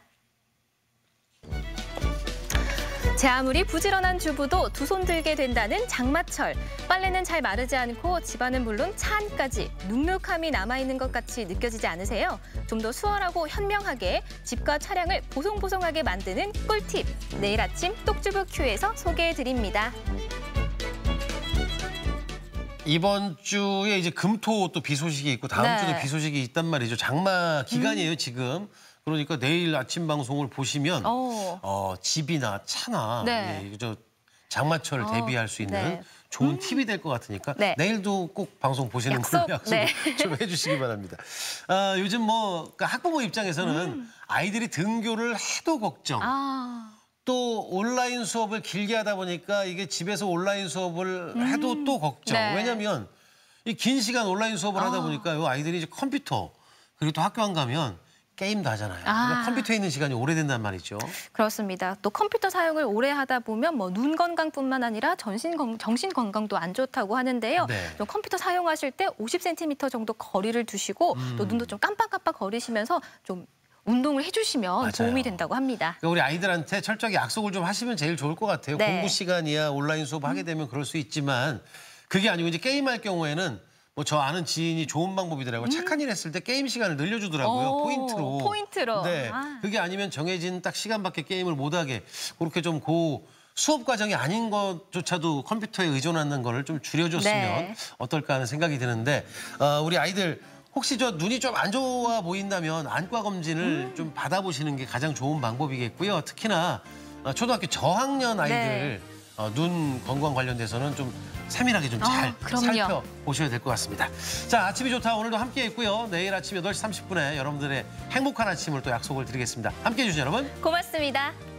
제 아무리 부지런한 주부도 두 손 들게 된다는 장마철. 빨래는 잘 마르지 않고 집안은 물론 차 안까지 눅눅함이 남아있는 것 같이 느껴지지 않으세요? 좀 더 수월하고 현명하게 집과 차량을 보송보송하게 만드는 꿀팁. 내일 아침 똑주부 큐에서 소개해드립니다. 이번 주에 이제 금토 또 비 소식이 있고 다음 네. 주도 비 소식이 있단 말이죠. 장마 기간이에요, 지금. 그러니까 내일 아침 방송을 보시면 집이나 차나 네. 저 장마철을 대비할 수 있는 네. 좋은 팁이 될 것 같으니까 네. 내일도 꼭 방송 보시는 걸로 약속을 네. 좀 해주시기 바랍니다. 요즘 뭐 그러니까 학부모 입장에서는 아이들이 등교를 해도 걱정. 또 온라인 수업을 길게 하다 보니까 이게 집에서 온라인 수업을 해도 또 걱정. 네. 왜냐하면 이 긴 시간 온라인 수업을 하다 보니까 요 아이들이 이제 컴퓨터 그리고 또 학교 안 가면 게임도 하잖아요. 그러니까 컴퓨터에 있는 시간이 오래된단 말이죠. 그렇습니다. 또 컴퓨터 사용을 오래 하다 보면 뭐 눈 건강뿐만 아니라 정신 건강도 안 좋다고 하는데요. 네. 또 컴퓨터 사용하실 때 50cm 정도 거리를 두시고 또 눈도 좀 깜빡깜빡 거리시면서 좀 운동을 해주시면 맞아요. 도움이 된다고 합니다. 그러니까 우리 아이들한테 철저하게 약속을 좀 하시면 제일 좋을 것 같아요. 네. 공부 시간이야 온라인 수업 하게 되면 그럴 수 있지만 그게 아니고 이제 게임할 경우에는 뭐 저 아는 지인이 좋은 방법이더라고요. 착한 일 했을 때 게임 시간을 늘려주더라고요. 포인트로. 네. 그게 아니면 정해진 딱 시간밖에 게임을 못하게 그렇게 좀 수업 과정이 아닌 것조차도 컴퓨터에 의존하는 거를 좀 줄여줬으면 네. 어떨까 하는 생각이 드는데 우리 아이들 혹시 저 눈이 좀 안 좋아 보인다면 안과 검진을 좀 받아보시는 게 가장 좋은 방법이겠고요. 특히나 초등학교 저학년 아이들 눈 건강 관련돼서는 좀 세밀하게 좀 잘 살펴보셔야 될 것 같습니다. 자, 아침이 좋다 오늘도 함께했고요. 내일 아침 8시 30분에 여러분들의 행복한 아침을 또 약속을 드리겠습니다. 함께해 주신 여러분 고맙습니다.